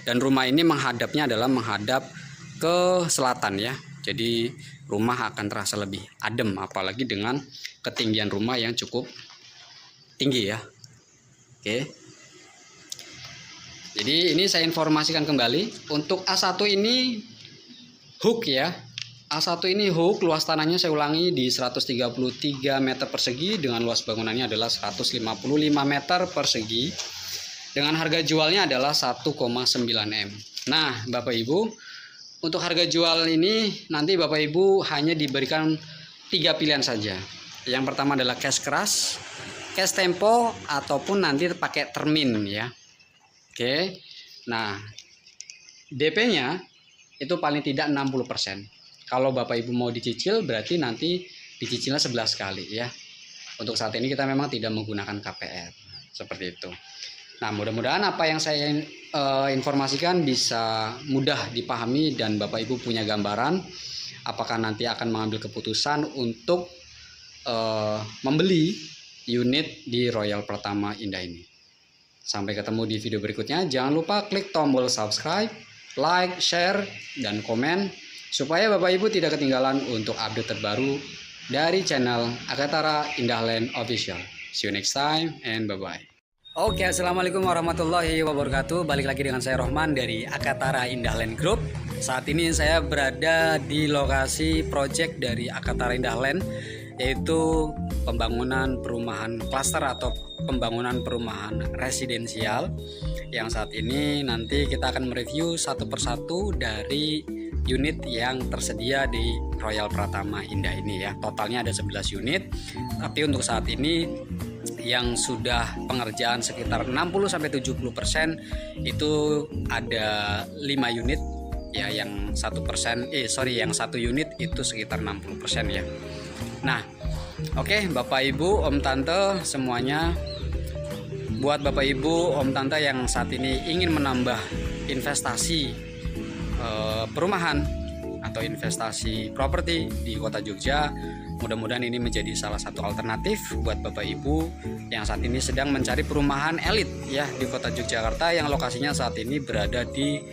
Dan rumah ini menghadapnya adalah menghadap ke selatan ya. Jadi rumah akan terasa lebih adem, apalagi dengan ketinggian rumah yang cukup tinggi ya. Oke. Jadi ini saya informasikan kembali untuk A1 ini hook ya. A1 ini hook, luas tanahnya saya ulangi di 133 meter persegi dengan luas bangunannya adalah 155 meter persegi. Dengan harga jualnya adalah 1,9 M. Nah, Bapak Ibu, untuk harga jual ini nanti Bapak Ibu hanya diberikan 3 pilihan saja. Yang pertama adalah cash keras, cash tempo, ataupun nanti pakai termin ya. Oke. Nah, DP-nya itu paling tidak 60%. Kalau Bapak Ibu mau dicicil berarti nanti dicicilnya 11 kali ya. Untuk saat ini kita memang tidak menggunakan KPR. Seperti itu. Nah, mudah-mudahan apa yang saya informasikan bisa mudah dipahami dan Bapak Ibu punya gambaran apakah nanti akan mengambil keputusan untuk membeli unit di Royal Pertama Indah ini. Sampai ketemu di video berikutnya. Jangan lupa klik tombol subscribe, like, share, dan komen supaya Bapak Ibu tidak ketinggalan untuk update terbaru dari channel Akatara Indah Land Official. See you next time and bye-bye. Oke, assalamualaikum warahmatullahi wabarakatuh. Balik lagi dengan saya Rohman dari Akatara Indah Land Group. Saat ini saya berada di lokasi project dari Akatara Indah Land, yaitu pembangunan perumahan klaster atau pembangunan perumahan residensial, yang saat ini nanti kita akan mereview satu persatu dari unit yang tersedia di Royal Pratama Indah ini ya. Totalnya ada 11 unit, tapi untuk saat ini yang sudah pengerjaan sekitar 60-70% itu ada 5 unit ya, yang 1% yang 1 unit itu sekitar 60% ya. Nah, oke, Bapak Ibu, Om Tante semuanya, buat Bapak Ibu, Om Tante yang saat ini ingin menambah investasi perumahan atau investasi properti di Kota Jogja, mudah-mudahan ini menjadi salah satu alternatif buat Bapak Ibu yang saat ini sedang mencari perumahan elit ya di Kota Yogyakarta, yang lokasinya saat ini berada di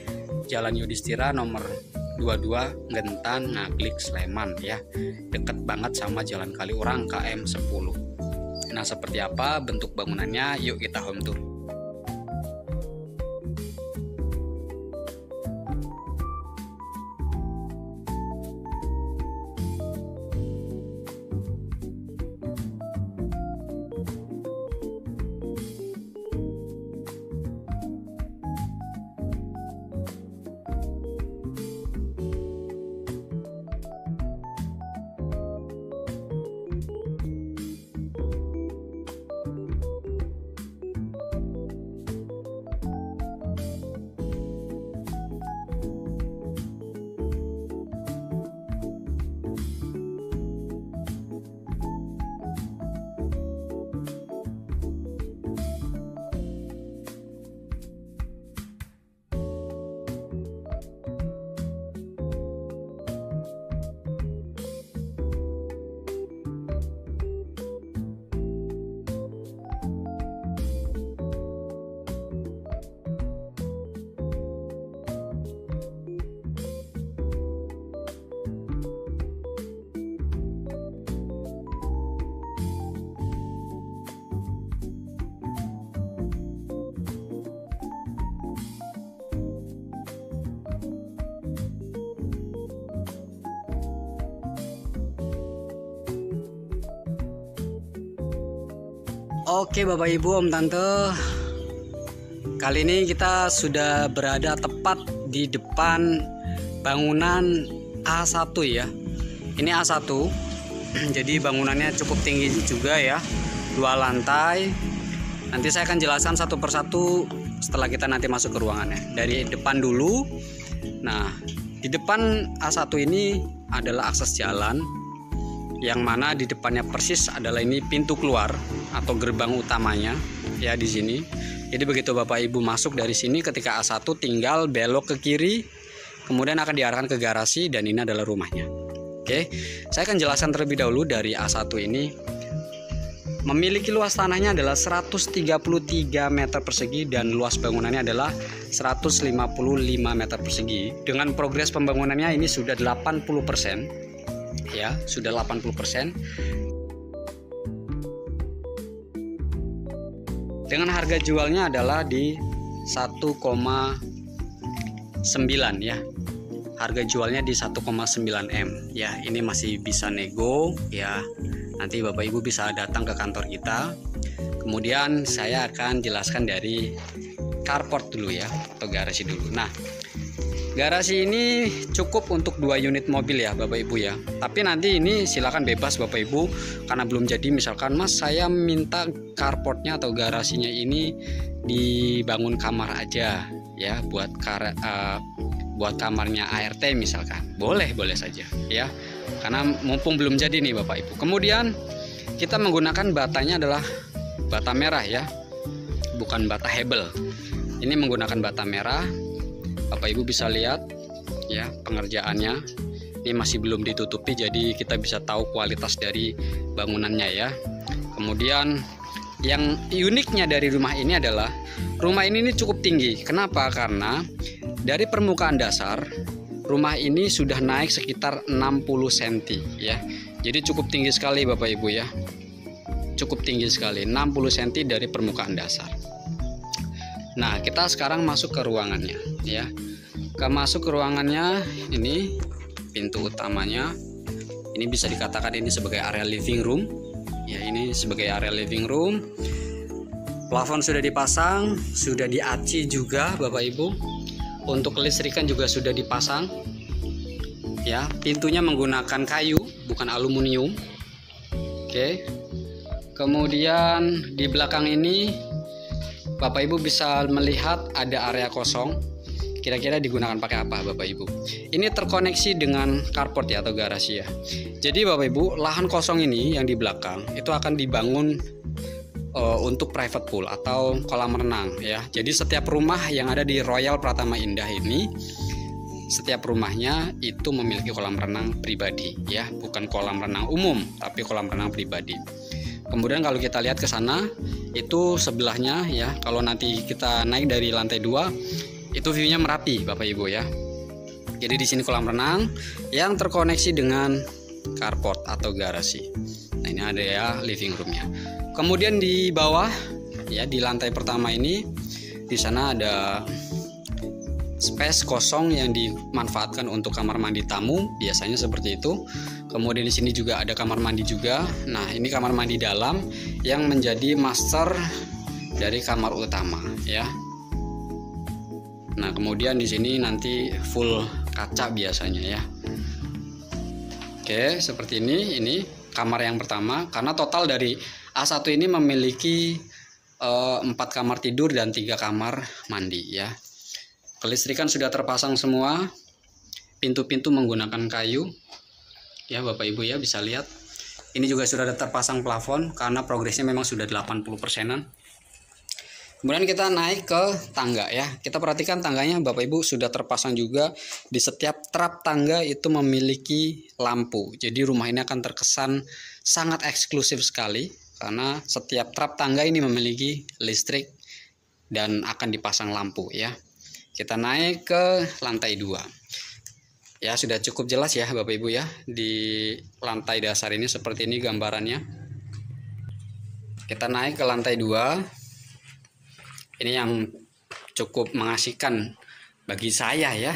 Jalan Yudhistira nomor 22 Gentan Ngaglik Sleman ya, deket banget sama Jalan Kaliurang KM 10. Nah, seperti apa bentuk bangunannya? Yuk kita home tour. Oke Bapak Ibu, Om Tante, kali ini kita sudah berada tepat di depan bangunan A1 ya. Ini A1. Jadi bangunannya cukup tinggi juga ya, 2 lantai. Nanti saya akan jelaskan satu persatu setelah kita nanti masuk ke ruangannya. Dari depan dulu. Nah, di depan A1 ini adalah akses jalan, yang mana di depannya persis adalah ini pintu keluar atau gerbang utamanya ya di sini. Jadi begitu Bapak Ibu masuk dari sini ketika A1 tinggal belok ke kiri, kemudian akan diarahkan ke garasi dan ini adalah rumahnya. Oke, saya akan jelaskan terlebih dahulu. Dari A1 ini memiliki luas tanahnya adalah 133 meter persegi dan luas bangunannya adalah 155 meter persegi. Dengan progres pembangunannya ini sudah 80%. Ya, sudah 80%. Dengan harga jualnya adalah di 1,9 ya. Harga jualnya di 1,9 M ya. Ini masih bisa nego ya. Nanti Bapak Ibu bisa datang ke kantor kita. Kemudian saya akan jelaskan dari carport dulu ya, atau garasi dulu. Nah, garasi ini cukup untuk 2 unit mobil ya Bapak Ibu ya. Tapi nanti ini silakan bebas Bapak Ibu, karena belum jadi misalkan Mas saya minta carportnya atau garasinya ini dibangun kamar aja ya, buat kamarnya ART misalkan. Boleh saja ya. Karena mumpung belum jadi nih Bapak Ibu. Kemudian kita menggunakan batanya adalah bata merah ya. Bukan bata hebel. Ini menggunakan bata merah. Bapak Ibu bisa lihat ya pengerjaannya. Ini masih belum ditutupi, jadi kita bisa tahu kualitas dari bangunannya ya. Kemudian yang uniknya dari rumah ini adalah rumah ini cukup tinggi. Kenapa? Karena dari permukaan dasar rumah ini sudah naik sekitar 60 cm ya. Jadi cukup tinggi sekali Bapak Ibu ya. Cukup tinggi sekali, 60 cm dari permukaan dasar. Nah, kita sekarang masuk ke ruangannya ya. Masuk ke ruangannya, ini pintu utamanya. Ini bisa dikatakan ini sebagai area living room. Ya, ini sebagai area living room. Plafon sudah dipasang, sudah diaci juga Bapak Ibu. Untuk kelistrikan juga sudah dipasang. Ya, pintunya menggunakan kayu, bukan aluminium. Oke. Kemudian di belakang ini Bapak Ibu bisa melihat ada area kosong. Kira-kira digunakan pakai apa Bapak Ibu? Ini terkoneksi dengan carport ya, atau garasi ya. Jadi Bapak Ibu, lahan kosong ini yang di belakang itu akan dibangun untuk private pool atau kolam renang ya. Jadi setiap rumah yang ada di Royal Pratama Indah ini, setiap rumahnya itu memiliki kolam renang pribadi ya, bukan kolam renang umum, tapi kolam renang pribadi. Kemudian kalau kita lihat ke sana, itu sebelahnya ya, kalau nanti kita naik dari lantai 2, itu view-nya Merapi Bapak Ibu ya. Jadi di sini kolam renang yang terkoneksi dengan carport atau garasi. Nah, ini ada ya living room-nya. Kemudian di bawah ya, di lantai pertama ini, di sana ada space kosong yang dimanfaatkan untuk kamar mandi tamu, biasanya seperti itu. Kemudian di sini juga ada kamar mandi juga. Nah, ini kamar mandi dalam yang menjadi master dari kamar utama ya. Nah, kemudian di sini nanti full kaca biasanya ya. Oke, seperti ini. Ini kamar yang pertama, karena total dari A1 ini memiliki 4 kamar tidur dan 3 kamar mandi ya. Kelistrikan sudah terpasang semua. Pintu-pintu menggunakan kayu. Ya Bapak Ibu ya, bisa lihat. Ini juga sudah ada terpasang plafon karena progresnya memang sudah 80%-an. Kemudian kita naik ke tangga ya. Kita perhatikan tangganya Bapak Ibu sudah terpasang juga. Di setiap trap tangga itu memiliki lampu. Jadi rumah ini akan terkesan sangat eksklusif sekali, karena setiap trap tangga ini memiliki listrik dan akan dipasang lampu ya. Kita naik ke lantai 2. Ya, sudah cukup jelas ya Bapak Ibu ya. Di lantai dasar ini seperti ini gambarannya. Kita naik ke lantai 2. Ini yang cukup mengasihkan bagi saya ya.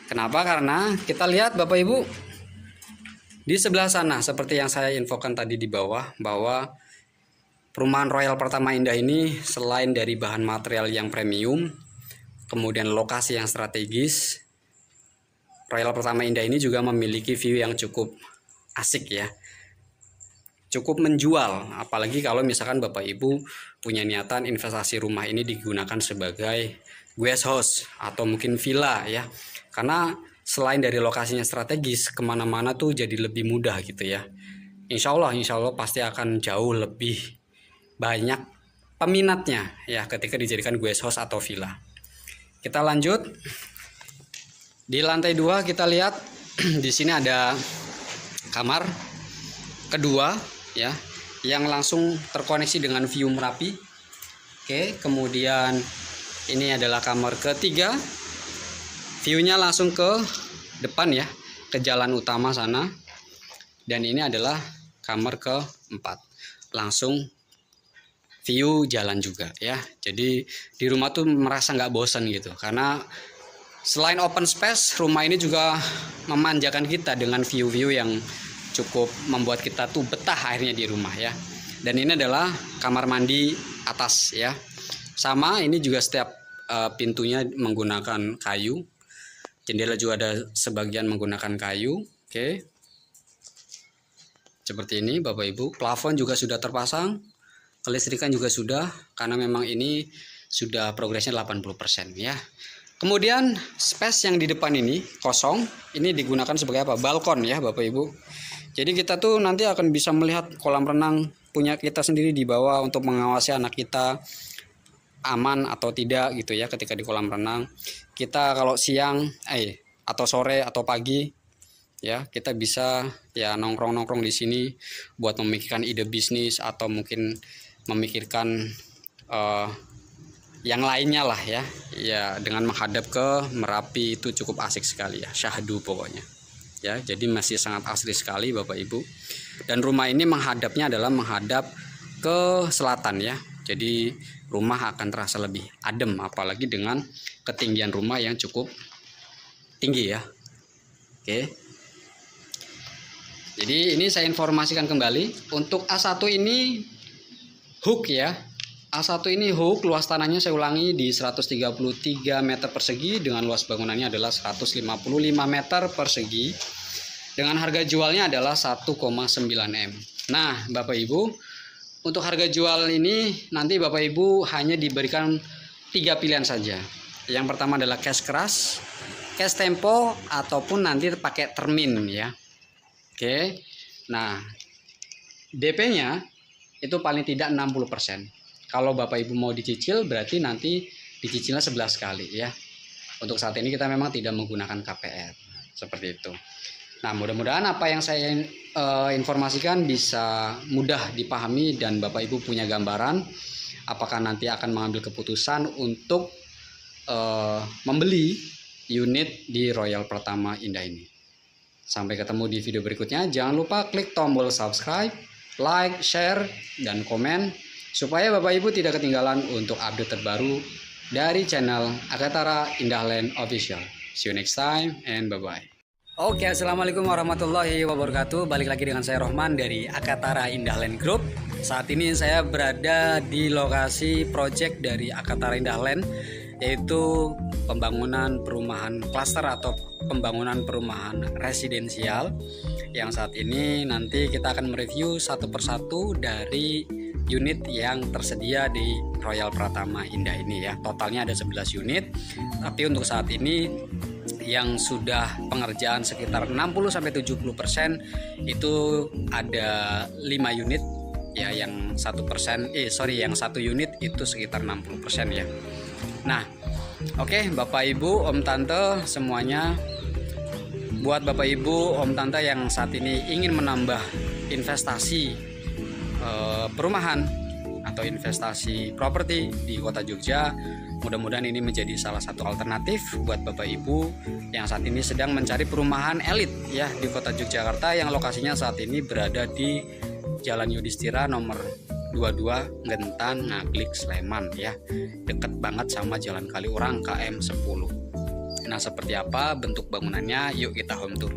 Kenapa? Karena kita lihat Bapak Ibu, di sebelah sana seperti yang saya infokan tadi di bawah, bahwa Perumahan Royal Pertama Indah ini selain dari bahan material yang premium, kemudian lokasi yang strategis, Royal Pertama Indah ini juga memiliki view yang cukup asik ya. Cukup menjual, apalagi kalau misalkan Bapak Ibu punya niatan investasi rumah ini digunakan sebagai guest house atau mungkin villa ya. Karena selain dari lokasinya strategis, kemana-mana tuh jadi lebih mudah gitu ya. Insya Allah pasti akan jauh lebih banyak peminatnya ya ketika dijadikan guest house atau villa. Kita lanjut. Di lantai 2 kita lihat di sini ada kamar kedua ya yang langsung terkoneksi dengan view Merapi. Oke, kemudian ini adalah kamar ketiga. View-nya langsung ke depan ya, ke jalan utama sana. Dan ini adalah kamar keempat. Langsung view jalan juga ya. Jadi di rumah tuh merasa nggak bosan gitu, karena selain open space, rumah ini juga memanjakan kita dengan view-view yang cukup membuat kita tuh betah akhirnya di rumah ya. Dan ini adalah kamar mandi atas ya. Sama, ini juga setiap pintunya menggunakan kayu. Jendela juga ada sebagian menggunakan kayu. Oke. Seperti ini Bapak Ibu. Plafon juga sudah terpasang. Kelistrikan juga sudah, karena memang ini sudah progresnya 80% ya. Kemudian space yang di depan ini kosong, ini digunakan sebagai apa? Balkon ya Bapak Ibu. Jadi kita tuh nanti akan bisa melihat kolam renang punya kita sendiri di bawah untuk mengawasi anak kita aman atau tidak gitu ya ketika di kolam renang. Kita kalau siang atau sore atau pagi ya, kita bisa ya nongkrong-nongkrong di sini buat memikirkan ide bisnis atau mungkin memikirkan yang lainnya lah ya. Ya, dengan menghadap ke Merapi itu cukup asik sekali ya, syahdu pokoknya. Ya, jadi masih sangat asri sekali Bapak Ibu. Dan rumah ini menghadapnya adalah menghadap ke selatan ya. Jadi rumah akan terasa lebih adem, apalagi dengan ketinggian rumah yang cukup tinggi ya. Oke. Jadi ini saya informasikan kembali. Untuk A1 ini hook ya. A1 ini hook, luas tanahnya saya ulangi di 133 meter persegi dengan luas bangunannya adalah 155 meter persegi. Dengan harga jualnya adalah 1,9 M. Nah, Bapak Ibu, untuk harga jual ini nanti Bapak Ibu hanya diberikan 3 pilihan saja. Yang pertama adalah cash keras, cash tempo, ataupun nanti pakai termin ya. Oke. Nah, DP-nya itu paling tidak 60%. Kalau Bapak Ibu mau dicicil berarti nanti dicicilnya 11 kali ya. Untuk saat ini kita memang tidak menggunakan KPR. Seperti itu. Nah, mudah-mudahan apa yang saya informasikan bisa mudah dipahami dan Bapak Ibu punya gambaran apakah nanti akan mengambil keputusan untuk membeli unit di Royal Pertama Indah ini. Sampai ketemu di video berikutnya. Jangan lupa klik tombol subscribe, like, share, dan komen supaya Bapak Ibu tidak ketinggalan untuk update terbaru dari channel Akatara Indah Land Official. See you next time and bye-bye. Oke, assalamualaikum warahmatullahi wabarakatuh. Balik lagi dengan saya Rohman dari Akatara Indah Land Group. Saat ini saya berada di lokasi project dari Akatara Indah Land, yaitu pembangunan perumahan klaster atau pembangunan perumahan residensial, yang saat ini nanti kita akan mereview satu persatu dari unit yang tersedia di Royal Pratama Indah ini ya. Totalnya ada 11 unit, tapi untuk saat ini yang sudah pengerjaan sekitar 60-70% itu ada 5 unit ya, yang 1% yang 1 unit itu sekitar 60% ya. Nah, oke, Bapak Ibu, Om Tante semuanya, buat Bapak Ibu, Om Tante yang saat ini ingin menambah investasi perumahan atau investasi properti di Kota Jogja, mudah-mudahan ini menjadi salah satu alternatif buat Bapak Ibu yang saat ini sedang mencari perumahan elit ya di Kota Yogyakarta, yang lokasinya saat ini berada di Jalan Yudhistira nomor 22 Gentan Ngaglik Sleman ya, deket banget sama Jalan Kaliurang KM 10. Nah, seperti apa bentuk bangunannya? Yuk kita home tour.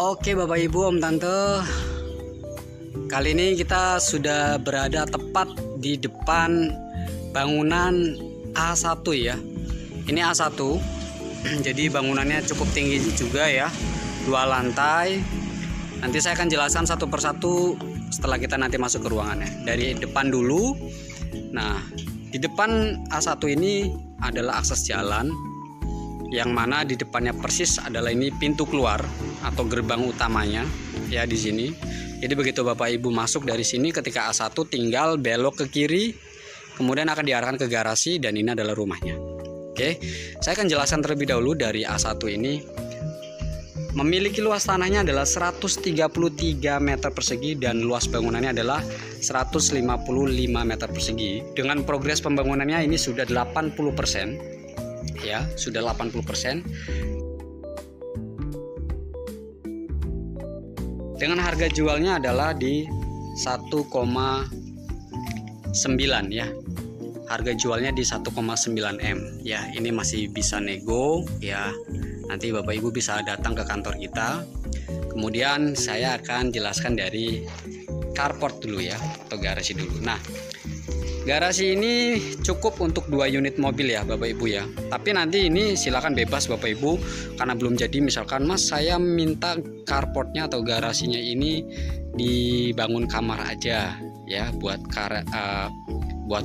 Oke Bapak Ibu, Om Tante, kali ini kita sudah berada tepat di depan bangunan A1 ya. Ini A1, jadi bangunannya cukup tinggi juga ya, 2 lantai. Nanti saya akan jelaskan satu persatu setelah kita nanti masuk ke ruangannya. Dari depan dulu. Nah, di depan A1 ini adalah akses jalan, yang mana di depannya persis adalah ini pintu keluar atau gerbang utamanya ya di sini. Jadi begitu Bapak Ibu masuk dari sini ketika A1 tinggal belok ke kiri, kemudian akan diarahkan ke garasi dan ini adalah rumahnya. Oke, saya akan jelaskan terlebih dahulu. Dari A1 ini memiliki luas tanahnya adalah 133 meter persegi dan luas bangunannya adalah 155 meter persegi. Dengan progres pembangunannya ini sudah 80%. Ya, sudah 80%. Dengan harga jualnya adalah di 1,9 ya. Harga jualnya di 1,9 M ya. Ini masih bisa nego ya. Nanti Bapak Ibu bisa datang ke kantor kita. Kemudian saya akan jelaskan dari carport dulu ya, atau garasi dulu. Nah, garasi ini cukup untuk 2 unit mobil ya Bapak Ibu ya. Tapi nanti ini silakan bebas Bapak Ibu, karena belum jadi misalkan Mas saya minta carportnya atau garasinya ini dibangun kamar aja ya, buat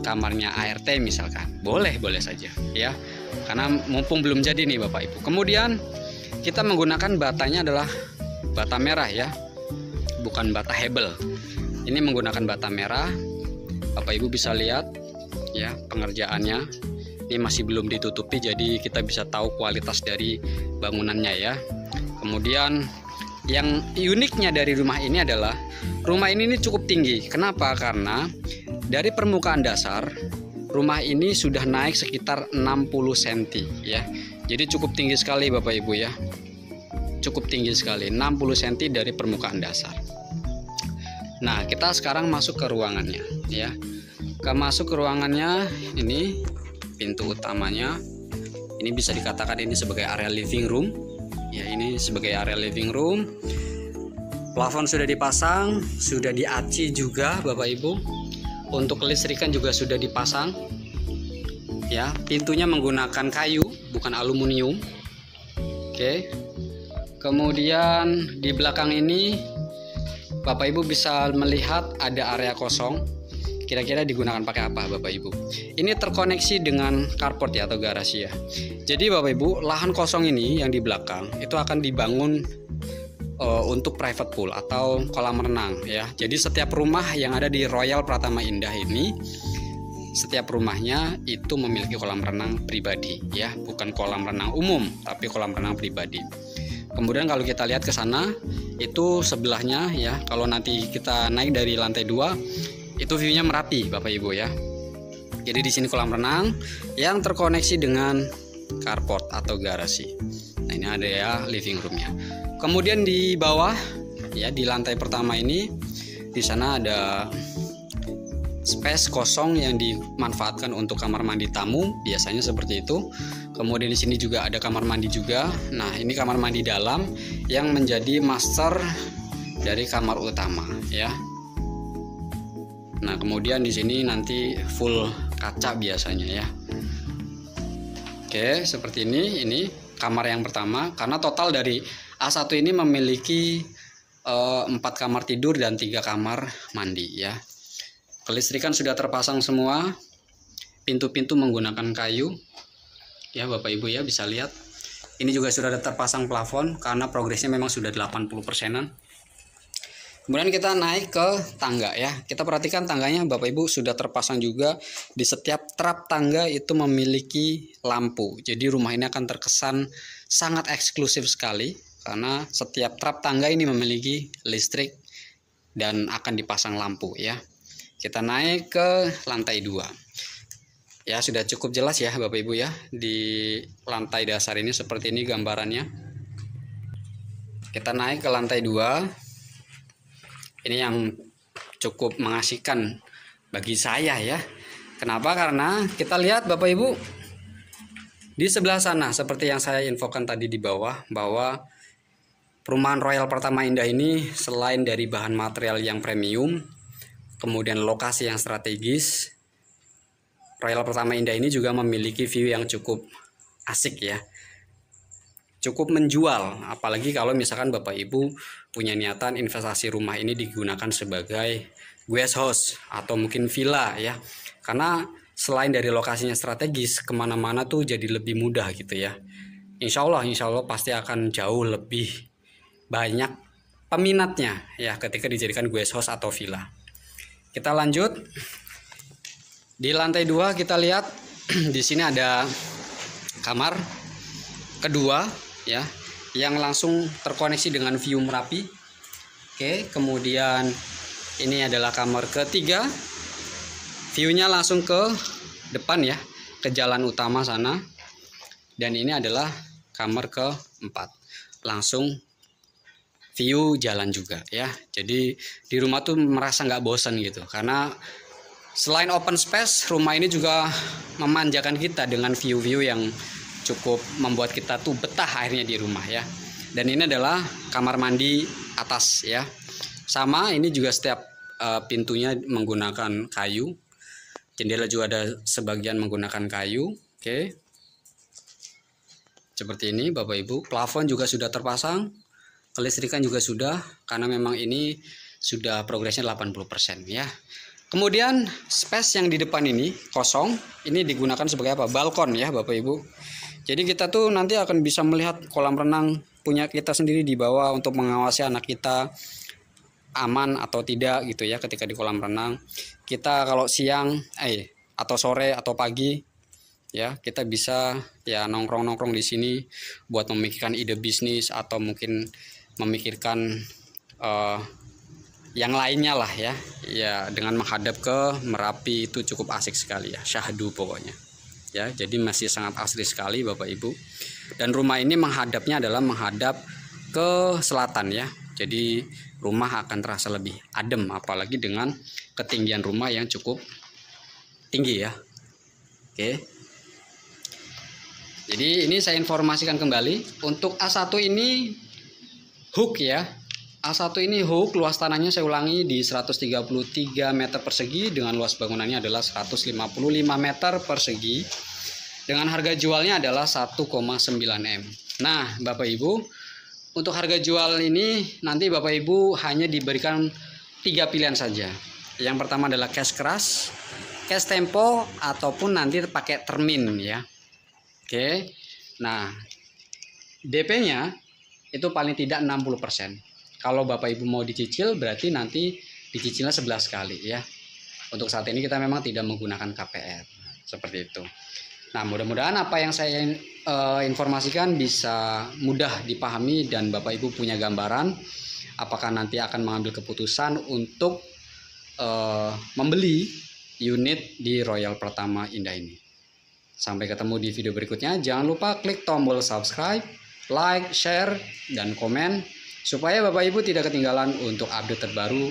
kamarnya ART misalkan. Boleh saja ya. Karena mumpung belum jadi nih Bapak Ibu. Kemudian kita menggunakan batanya adalah bata merah ya. Bukan bata hebel. Ini menggunakan bata merah. Bapak Ibu bisa lihat ya pengerjaannya. Ini masih belum ditutupi, jadi kita bisa tahu kualitas dari bangunannya ya. Kemudian yang uniknya dari rumah ini adalah rumah ini cukup tinggi. Kenapa? Karena dari permukaan dasar rumah ini sudah naik sekitar 60 cm ya. Jadi cukup tinggi sekali Bapak Ibu ya. Cukup tinggi sekali, 60 cm dari permukaan dasar. Nah, kita sekarang masuk ke ruangannya ya. Masuk ke ruangannya, ini pintu utamanya. Ini bisa dikatakan ini sebagai area living room. Ya, ini sebagai area living room. Plafon sudah dipasang, sudah diaci juga Bapak Ibu. Untuk kelistrikan juga sudah dipasang. Ya, pintunya menggunakan kayu, bukan aluminium. Oke. Kemudian di belakang ini Bapak Ibu bisa melihat ada area kosong. Kira-kira digunakan pakai apa Bapak Ibu? Ini terkoneksi dengan carport ya, atau garasi ya. Jadi Bapak Ibu, lahan kosong ini yang di belakang itu akan dibangun untuk private pool atau kolam renang ya. Jadi setiap rumah yang ada di Royal Pratama Indah ini, setiap rumahnya itu memiliki kolam renang pribadi ya, bukan kolam renang umum tapi kolam renang pribadi. Kemudian kalau kita lihat ke sana, itu sebelahnya ya, kalau nanti kita naik dari lantai 2, itu view-nya Merapi Bapak Ibu ya. Jadi di sini kolam renang yang terkoneksi dengan carport atau garasi. Nah, ini ada ya living room-nya. Kemudian di bawah ya, di lantai pertama ini, di sana ada space kosong yang dimanfaatkan untuk kamar mandi tamu, biasanya seperti itu. Kemudian di sini juga ada kamar mandi juga. Nah, ini kamar mandi dalam yang menjadi master dari kamar utama ya. Nah, kemudian di sini nanti full kaca biasanya ya. Oke, seperti ini. Ini kamar yang pertama, karena total dari A1 ini memiliki 4 kamar tidur dan 3 kamar mandi ya. Kelistrikan sudah terpasang semua. Pintu-pintu menggunakan kayu. Ya Bapak Ibu ya, bisa lihat. Ini juga sudah terpasang plafon karena progresnya memang sudah 80%-an. Kemudian kita naik ke tangga ya. Kita perhatikan tangganya Bapak Ibu sudah terpasang juga. Di setiap trap tangga itu memiliki lampu. Jadi rumah ini akan terkesan sangat eksklusif sekali, karena setiap trap tangga ini memiliki listrik dan akan dipasang lampu ya. Kita naik ke lantai 2. Ya, sudah cukup jelas ya Bapak Ibu ya. Di lantai dasar ini seperti ini gambarannya. Kita naik ke lantai 2. Ini yang cukup mengasihkan bagi saya ya. Kenapa? Karena kita lihat Bapak Ibu, di sebelah sana seperti yang saya infokan tadi di bawah, bahwa Perumahan Royal Pertama Indah ini selain dari bahan material yang premium, kemudian lokasi yang strategis, Royal Pertama Indah ini juga memiliki view yang cukup asik ya. Cukup menjual, apalagi kalau misalkan Bapak Ibu punya niatan investasi rumah ini digunakan sebagai guest house atau mungkin villa ya. Karena selain dari lokasinya strategis, kemana-mana tuh jadi lebih mudah gitu ya. Insya Allah pasti akan jauh lebih banyak peminatnya ya ketika dijadikan guest house atau villa. Kita lanjut. Di lantai 2 kita lihat di sini ada kamar kedua ya yang langsung terkoneksi dengan view Merapi. Oke, kemudian ini adalah kamar ketiga. View-nya langsung ke depan ya, ke jalan utama sana. Dan ini adalah kamar keempat. Langsung view jalan juga ya. Jadi di rumah tuh merasa nggak bosan gitu, karena selain open space, rumah ini juga memanjakan kita dengan view-view yang cukup membuat kita tuh betah akhirnya di rumah ya. Dan ini adalah kamar mandi atas ya. Sama, ini juga setiap pintunya menggunakan kayu. Jendela juga ada sebagian menggunakan kayu. Oke. Seperti ini Bapak Ibu. Plafon juga sudah terpasang. Kelistrikan juga sudah, karena memang ini sudah progresnya 80% ya. Kemudian space yang di depan ini kosong, ini digunakan sebagai apa? Balkon ya Bapak Ibu. Jadi kita tuh nanti akan bisa melihat kolam renang punya kita sendiri di bawah untuk mengawasi anak kita aman atau tidak gitu ya ketika di kolam renang. Kita kalau siang atau sore atau pagi ya, kita bisa ya nongkrong-nongkrong di sini buat memikirkan ide bisnis atau mungkin memikirkan yang lainnya lah ya. Ya, dengan menghadap ke Merapi itu cukup asik sekali ya, syahdu pokoknya. Ya, jadi masih sangat asri sekali Bapak Ibu. Dan rumah ini menghadapnya adalah menghadap ke selatan ya. Jadi rumah akan terasa lebih adem, apalagi dengan ketinggian rumah yang cukup tinggi ya. Oke. Jadi ini saya informasikan kembali untuk A1 ini hook ya. A1 ini hook, luas tanahnya saya ulangi di 133 meter persegi dengan luas bangunannya adalah 155 meter persegi. Dengan harga jualnya adalah 1,9 M. Nah, Bapak Ibu, untuk harga jual ini nanti Bapak Ibu hanya diberikan 3 pilihan saja. Yang pertama adalah cash keras, cash tempo, ataupun nanti pakai termin ya. Oke. Nah, DP-nya itu paling tidak 60%. Kalau Bapak Ibu mau dicicil berarti nanti dicicilnya 11 kali ya. Untuk saat ini kita memang tidak menggunakan KPR. Seperti itu. Nah, mudah-mudahan apa yang saya informasikan bisa mudah dipahami dan Bapak Ibu punya gambaran apakah nanti akan mengambil keputusan untuk membeli unit di Royal Pertama Indah ini. Sampai ketemu di video berikutnya. Jangan lupa klik tombol subscribe, like, share, dan komen supaya Bapak Ibu tidak ketinggalan untuk update terbaru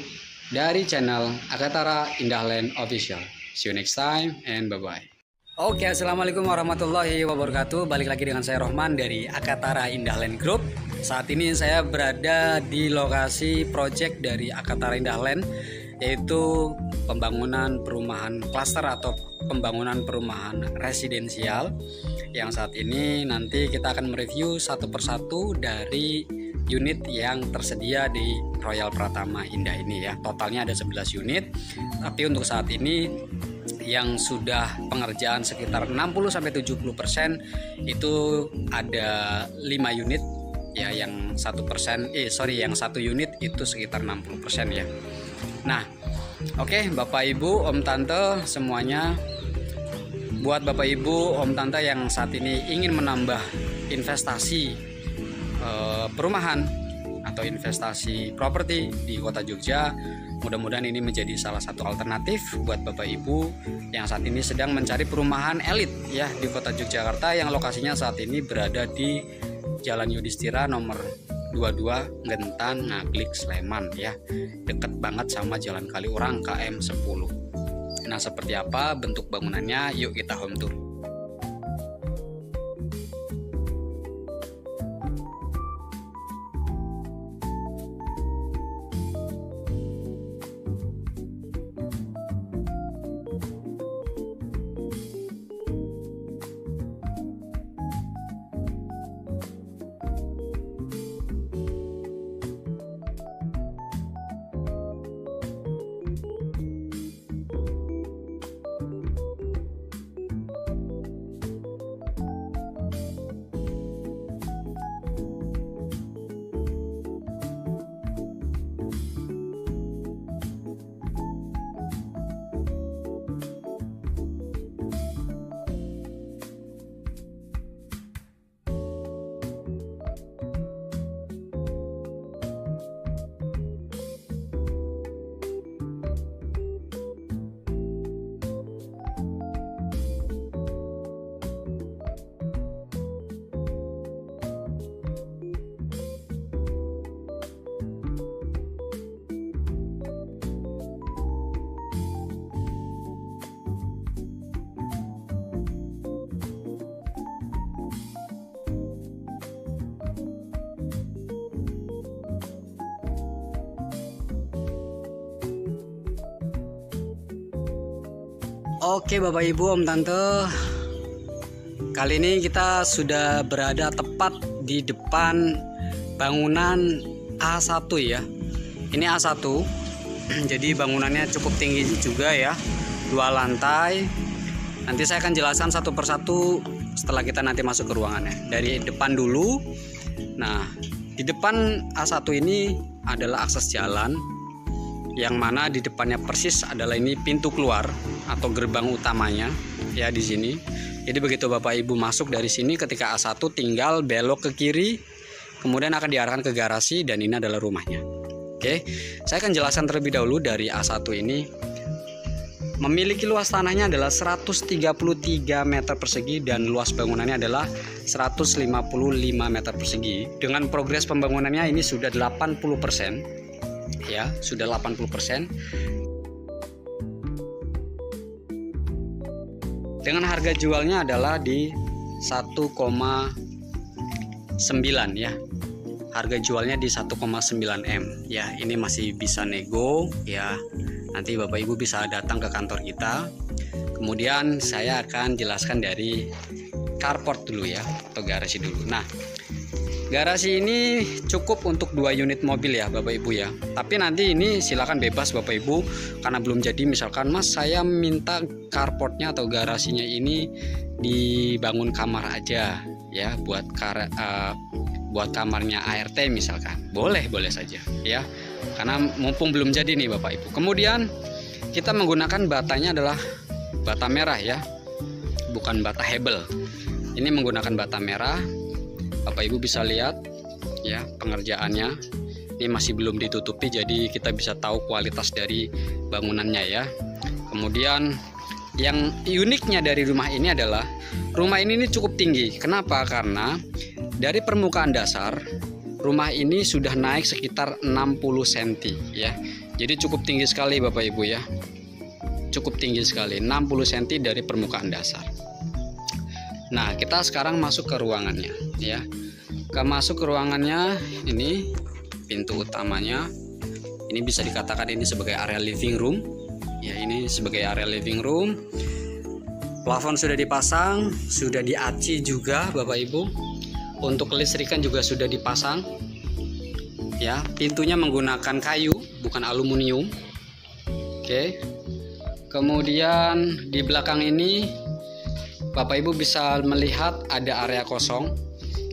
dari channel Akatara Indah Land Official. See you next time and bye-bye. Oke, assalamualaikum warahmatullahi wabarakatuh. Balik lagi dengan saya Rohman dari Akatara Indah Land Group. Saat ini saya berada di lokasi project dari Akatara Indah Land, yaitu pembangunan perumahan klaster atau pembangunan perumahan residensial. Yang saat ini nanti kita akan mereview satu persatu dari unit yang tersedia di Royal Pratama Indah ini ya. Totalnya ada 11 unit. Tapi untuk saat ini yang sudah pengerjaan sekitar 60-70% itu ada 5 unit ya, yang 1%, yang 1 unit itu sekitar 60% ya. Nah, oke, Bapak Ibu, Om Tante semuanya, buat Bapak Ibu, Om Tante yang saat ini ingin menambah investasi perumahan atau investasi properti di Kota Jogja, mudah-mudahan ini menjadi salah satu alternatif buat Bapak Ibu yang saat ini sedang mencari perumahan elit ya di Kota Yogyakarta, yang lokasinya saat ini berada di Jalan Yudhistira nomor 22 Gentan, Ngaglik, Sleman ya. Deket banget sama Jalan Kaliurang KM 10. Nah, seperti apa bentuk bangunannya? Yuk kita home tour. Oke Bapak Ibu, Om Tante, kali ini kita sudah berada tepat di depan bangunan A1 ya. Ini A1, jadi bangunannya cukup tinggi juga ya, 2 lantai. Nanti saya akan jelaskan satu persatu setelah kita nanti masuk ke ruangannya. Dari depan dulu. Nah, di depan A1 ini adalah akses jalan, yang mana di depannya persis adalah ini pintu keluar atau gerbang utamanya ya di sini. Jadi begitu Bapak Ibu masuk dari sini ketika A1 tinggal belok ke kiri, kemudian akan diarahkan ke garasi dan ini adalah rumahnya. Oke, saya akan jelaskan terlebih dahulu dari A1 ini. Memiliki luas tanahnya adalah 133 meter persegi dan luas bangunannya adalah 155 meter persegi. Dengan progres pembangunannya ini sudah 80%. Ya, sudah 80%. Dengan harga jualnya adalah di 1,9 ya. Harga jualnya di 1,9 M ya. Ini masih bisa nego ya. Nanti Bapak Ibu bisa datang ke kantor kita. Kemudian saya akan jelaskan dari carport dulu ya, atau garasi dulu. Nah, garasi ini cukup untuk 2 unit mobil ya Bapak Ibu ya. Tapi nanti ini silakan bebas Bapak Ibu, karena belum jadi misalkan Mas saya minta carportnya atau garasinya ini dibangun kamar aja ya, buat kamarnya ART misalkan. Boleh saja ya. Karena mumpung belum jadi nih Bapak Ibu. Kemudian kita menggunakan batanya adalah bata merah ya. Bukan bata hebel. Ini menggunakan bata merah. Bapak Ibu bisa lihat ya pengerjaannya. Ini masih belum ditutupi, jadi kita bisa tahu kualitas dari bangunannya ya. Kemudian yang uniknya dari rumah ini adalah rumah ini cukup tinggi. Kenapa? Karena dari permukaan dasar rumah ini sudah naik sekitar 60 cm ya. Jadi cukup tinggi sekali Bapak Ibu ya. Cukup tinggi sekali, 60 cm dari permukaan dasar. Nah, kita sekarang masuk ke ruangannya ya. Masuk ke ruangannya, ini pintu utamanya. Ini bisa dikatakan ini sebagai area living room. Ya, ini sebagai area living room. Plafon sudah dipasang, sudah diaci juga Bapak Ibu. Untuk kelistrikan juga sudah dipasang. Ya, pintunya menggunakan kayu, bukan aluminium. Oke. Kemudian di belakang ini Bapak Ibu bisa melihat ada area kosong.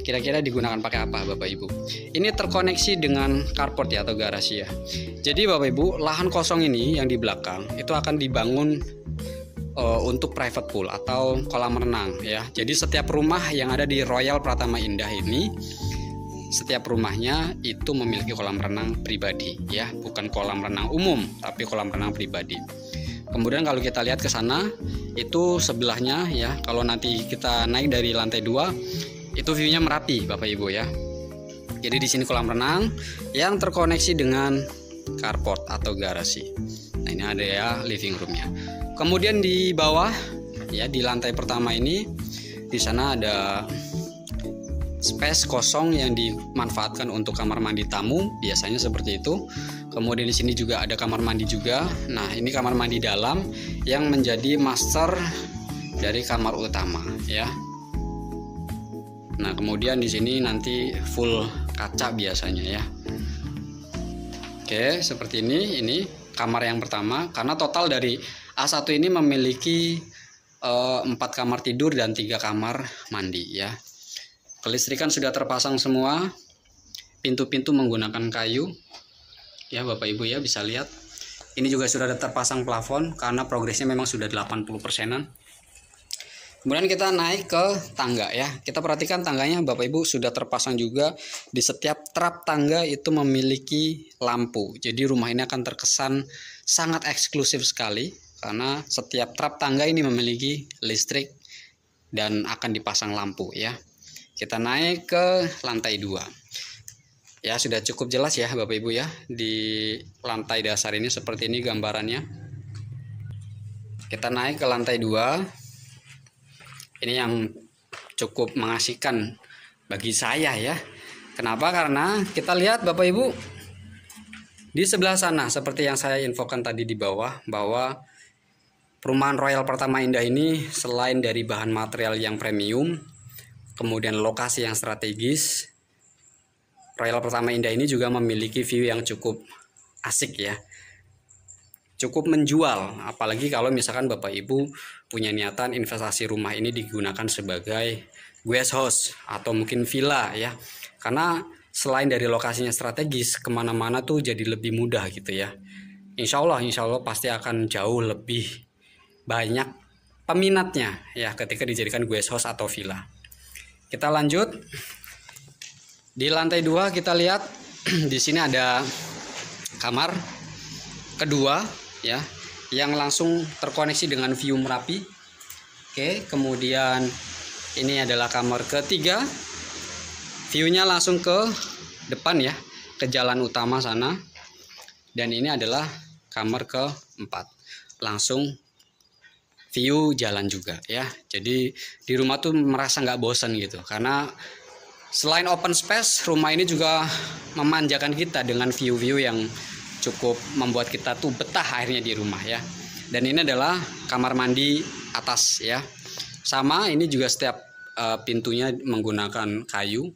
Kira-kira digunakan pakai apa Bapak Ibu? Ini terkoneksi dengan carport ya, atau garasi ya. Jadi Bapak Ibu, lahan kosong ini yang di belakang itu akan dibangun untuk private pool atau kolam renang ya. Jadi setiap rumah yang ada di Royal Pratama Indah ini, setiap rumahnya itu memiliki kolam renang pribadi ya, bukan kolam renang umum tapi kolam renang pribadi. Kemudian kalau kita lihat ke sana, itu sebelahnya ya, kalau nanti kita naik dari lantai 2, itu view-nya Merapi Bapak Ibu ya. Jadi di sini kolam renang yang terkoneksi dengan carport atau garasi. Nah, ini ada ya living room-nya. Kemudian di bawah ya, di lantai pertama ini, di sana ada space kosong yang dimanfaatkan untuk kamar mandi tamu, biasanya seperti itu. Kemudian di sini juga ada kamar mandi juga. Nah, ini kamar mandi dalam yang menjadi master dari kamar utama ya. Nah, kemudian di sini nanti full kaca biasanya ya. Oke, seperti ini. Ini kamar yang pertama, karena total dari A1 ini memiliki 4 kamar tidur dan 3 kamar mandi ya. Kelistrikan sudah terpasang semua. Pintu-pintu menggunakan kayu. Ya Bapak Ibu ya, bisa lihat. Ini juga sudah ada terpasang plafon karena progresnya memang sudah 80%-an. Kemudian kita naik ke tangga ya. Kita perhatikan tangganya Bapak Ibu sudah terpasang juga. Di setiap trap tangga itu memiliki lampu. Jadi rumah ini akan terkesan sangat eksklusif sekali karena setiap trap tangga ini memiliki listrik dan akan dipasang lampu ya. Kita naik ke lantai 2. Ya, sudah cukup jelas ya Bapak Ibu ya. Di lantai dasar ini seperti ini gambarannya. Kita naik ke lantai 2. Ini yang cukup mengasihkan bagi saya ya. Kenapa? Karena kita lihat Bapak Ibu, di sebelah sana seperti yang saya infokan tadi di bawah, bahwa Perumahan Royal Pertama Indah ini selain dari bahan material yang premium, kemudian lokasi yang strategis, Royal Pertama Indah ini juga memiliki view yang cukup asik ya. Cukup menjual, apalagi kalau misalkan Bapak Ibu punya niatan investasi rumah ini digunakan sebagai guest house atau mungkin villa ya. Karena selain dari lokasinya strategis, kemana-mana tuh jadi lebih mudah gitu ya. Insya Allah pasti akan jauh lebih banyak peminatnya ya ketika dijadikan guest house atau villa. Kita lanjut. Di lantai 2 kita lihat di sini ada kamar kedua ya yang langsung terkoneksi dengan view Merapi. Oke, kemudian ini adalah kamar ketiga. View-nya langsung ke depan ya, ke jalan utama sana. Dan ini adalah kamar keempat. Langsung view jalan juga ya. Jadi di rumah tuh merasa nggak bosan gitu, karena selain open space, rumah ini juga memanjakan kita dengan view-view yang cukup membuat kita tuh betah akhirnya di rumah ya. Dan ini adalah kamar mandi atas ya. Sama, ini juga setiap pintunya menggunakan kayu.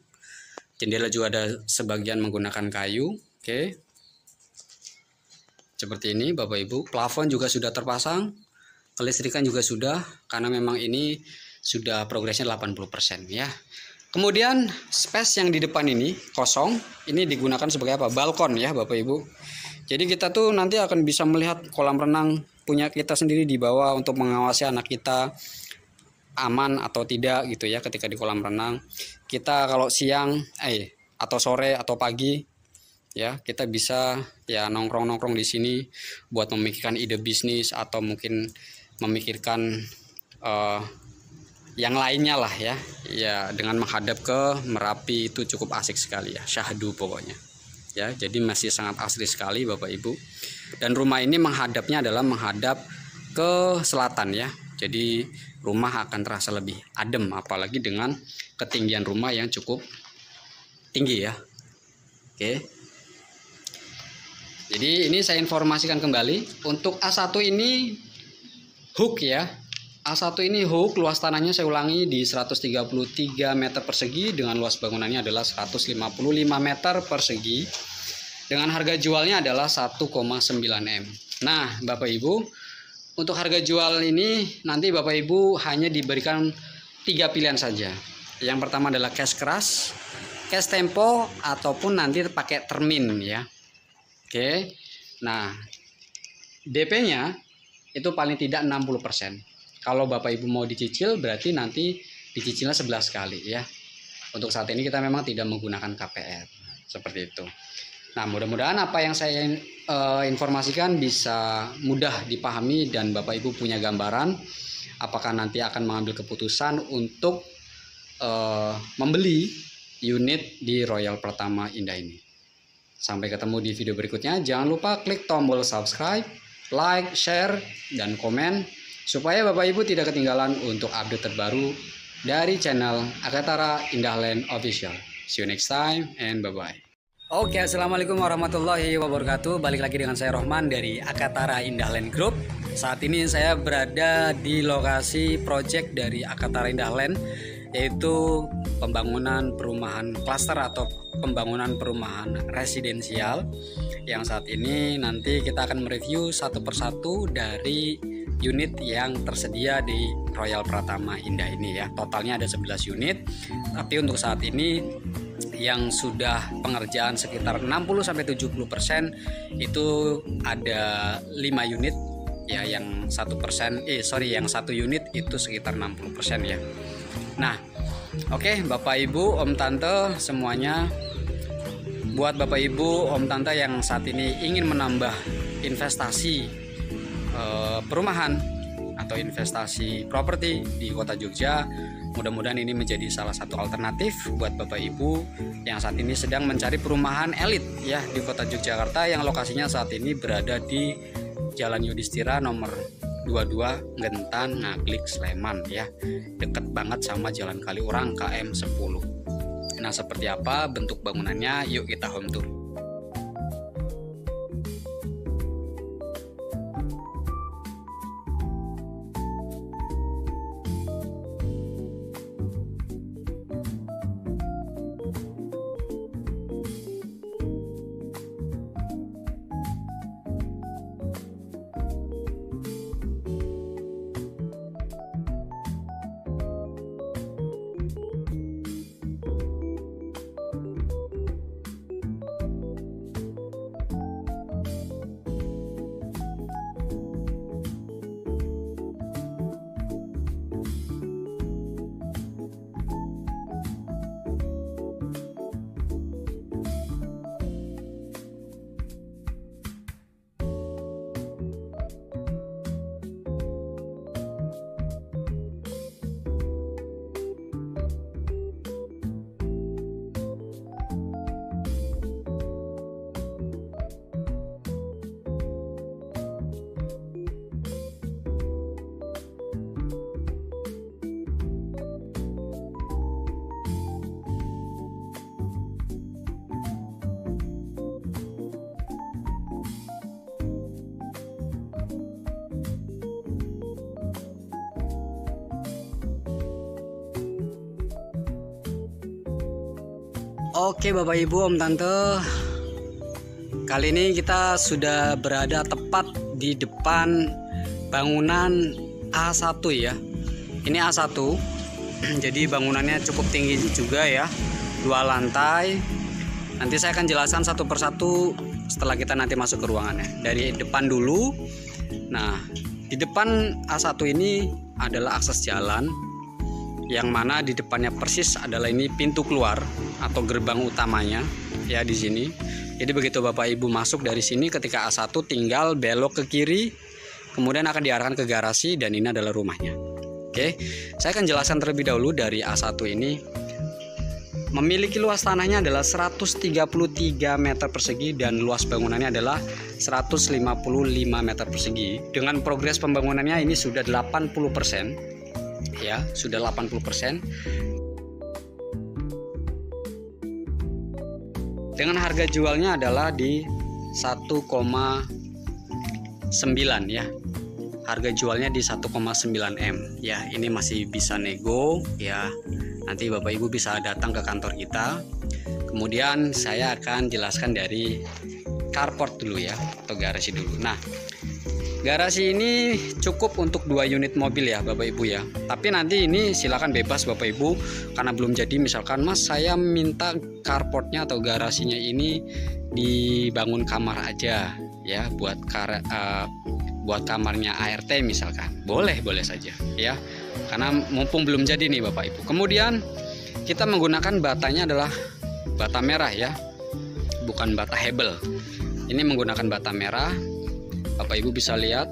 Jendela juga ada sebagian menggunakan kayu. Oke. Seperti ini Bapak Ibu. Plafon juga sudah terpasang. Kelistrikan juga sudah, karena memang ini sudah progresnya 80% ya. Kemudian space yang di depan ini kosong, ini digunakan sebagai apa? Balkon ya Bapak Ibu. Jadi kita tuh nanti akan bisa melihat kolam renang punya kita sendiri di bawah untuk mengawasi anak kita aman atau tidak gitu ya ketika di kolam renang. Kita kalau siang atau sore atau pagi ya, kita bisa ya nongkrong-nongkrong di sini buat memikirkan ide bisnis atau mungkin memikirkan yang lainnya lah ya. Ya, dengan menghadap ke Merapi itu cukup asik sekali ya, syahdu pokoknya. Ya, jadi masih sangat asri sekali Bapak Ibu. Dan rumah ini menghadapnya adalah menghadap ke selatan ya. Jadi rumah akan terasa lebih adem, apalagi dengan ketinggian rumah yang cukup tinggi ya. Oke. Jadi ini saya informasikan kembali. Untuk A1 ini hook ya. A1 ini hook, luas tanahnya saya ulangi di 133 meter persegi dengan luas bangunannya adalah 155 meter persegi. Dengan harga jualnya adalah 1,9 M. Nah, Bapak Ibu, untuk harga jual ini nanti Bapak Ibu hanya diberikan 3 pilihan saja. Yang pertama adalah cash keras, cash tempo, ataupun nanti pakai termin ya. Oke. Nah, DP-nya itu paling tidak 60%. Kalau Bapak Ibu mau dicicil berarti nanti dicicilnya 11 kali ya. Untuk saat ini kita memang tidak menggunakan KPR. Seperti itu. Nah, mudah-mudahan apa yang saya informasikan bisa mudah dipahami dan Bapak Ibu punya gambaran apakah nanti akan mengambil keputusan untuk membeli unit di Royal Pertama Indah ini. Sampai ketemu di video berikutnya. Jangan lupa klik tombol subscribe, like, share, dan komen supaya Bapak Ibu tidak ketinggalan untuk update terbaru dari channel Akatara Indah Land Official. See you next time and bye-bye. Oke, assalamualaikum warahmatullahi wabarakatuh. Balik lagi dengan saya Rohman dari Akatara Indah Land Group. Saat ini saya berada di lokasi project dari Akatara Indah Land, yaitu pembangunan perumahan klaster atau pembangunan perumahan residensial. Yang saat ini nanti kita akan mereview satu persatu dari unit yang tersedia di Royal Pratama Indah ini ya. Totalnya ada 11 unit. Tapi untuk saat ini yang sudah pengerjaan sekitar 60-70% itu ada 5 unit ya, yang 1% yang 1 unit itu sekitar 60% ya. Nah, oke, Bapak Ibu, Om Tante semuanya, buat Bapak Ibu, Om Tante yang saat ini ingin menambah investasi perumahan atau investasi properti di Kota Jogja, mudah-mudahan ini menjadi salah satu alternatif buat Bapak Ibu yang saat ini sedang mencari perumahan elit ya di Kota Yogyakarta, yang lokasinya saat ini berada di Jalan Yudhistira nomor 22 Gentan, Ngaglik, Sleman ya. Deket banget sama Jalan Kaliurang KM 10. Nah, seperti apa bentuk bangunannya? Yuk kita home tour. Oke Bapak Ibu, Om Tante, kali ini kita sudah berada tepat di depan bangunan A1 ya. Ini A1, jadi bangunannya cukup tinggi juga ya, 2 lantai. Nanti saya akan jelaskan satu persatu setelah kita nanti masuk ke ruangannya. Dari depan dulu. Nah, di depan A1 ini adalah akses jalan, yang mana di depannya persis adalah ini pintu keluar atau gerbang utamanya ya di sini. Jadi begitu Bapak Ibu masuk dari sini ketika A1 tinggal belok ke kiri, kemudian akan diarahkan ke garasi dan ini adalah rumahnya. Oke, saya akan jelaskan terlebih dahulu dari A1 ini. Memiliki luas tanahnya adalah 133 meter persegi dan luas bangunannya adalah 155 meter persegi. Dengan progres pembangunannya ini sudah 80%. Ya, sudah 80%. Dengan harga jualnya adalah di 1,9 ya. Harga jualnya di 1,9 M. Ya, ini masih bisa nego ya. Nanti Bapak Ibu bisa datang ke kantor kita. Kemudian saya akan jelaskan dari carport dulu ya, atau garasi dulu. Nah, garasi ini cukup untuk 2 unit mobil ya Bapak Ibu ya. Tapi nanti ini silakan bebas Bapak Ibu, karena belum jadi misalkan Mas saya minta carportnya atau garasinya ini dibangun kamar aja ya, buat kamarnya ART misalkan. Boleh saja ya. Karena mumpung belum jadi nih Bapak Ibu. Kemudian kita menggunakan batanya adalah bata merah ya. Bukan bata hebel. Ini menggunakan bata merah. Bapak Ibu bisa lihat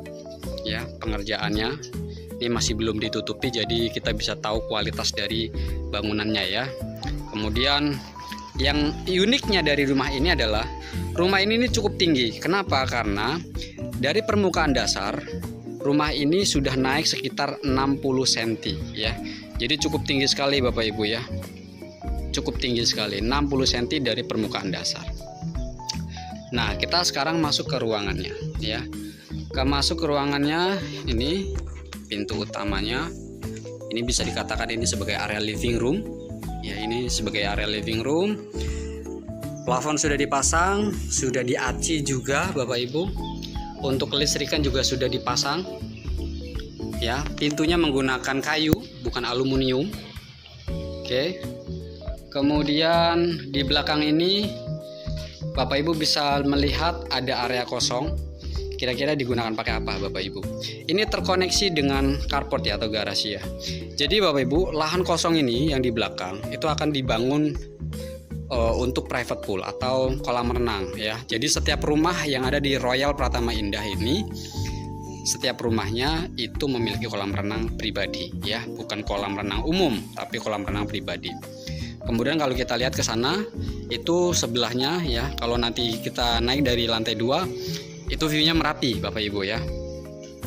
ya pengerjaannya. Ini masih belum ditutupi, jadi kita bisa tahu kualitas dari bangunannya ya. Kemudian yang uniknya dari rumah ini adalah rumah ini cukup tinggi. Kenapa? Karena dari permukaan dasar rumah ini sudah naik sekitar 60 cm ya. Jadi cukup tinggi sekali Bapak Ibu ya. Cukup tinggi sekali, 60 cm dari permukaan dasar. Nah, kita sekarang masuk ke ruangannya ya. Masuk ke ruangannya, ini pintu utamanya. Ini bisa dikatakan ini sebagai area living room. Ya, ini sebagai area living room. Plafon sudah dipasang, sudah diaci juga Bapak Ibu. Untuk kelistrikan juga sudah dipasang. Ya, pintunya menggunakan kayu, bukan aluminium. Oke. Kemudian di belakang ini Bapak Ibu bisa melihat ada area kosong. Kira-kira digunakan pakai apa Bapak Ibu? Ini terkoneksi dengan carport ya, atau garasi ya. Jadi Bapak Ibu, lahan kosong ini yang di belakang itu akan dibangun untuk private pool atau kolam renang ya. Jadi setiap rumah yang ada di Royal Pratama Indah ini, setiap rumahnya itu memiliki kolam renang pribadi ya, bukan kolam renang umum tapi kolam renang pribadi. Kemudian kalau kita lihat ke sana, itu sebelahnya ya, kalau nanti kita naik dari lantai 2, itu view-nya Merapi Bapak Ibu ya.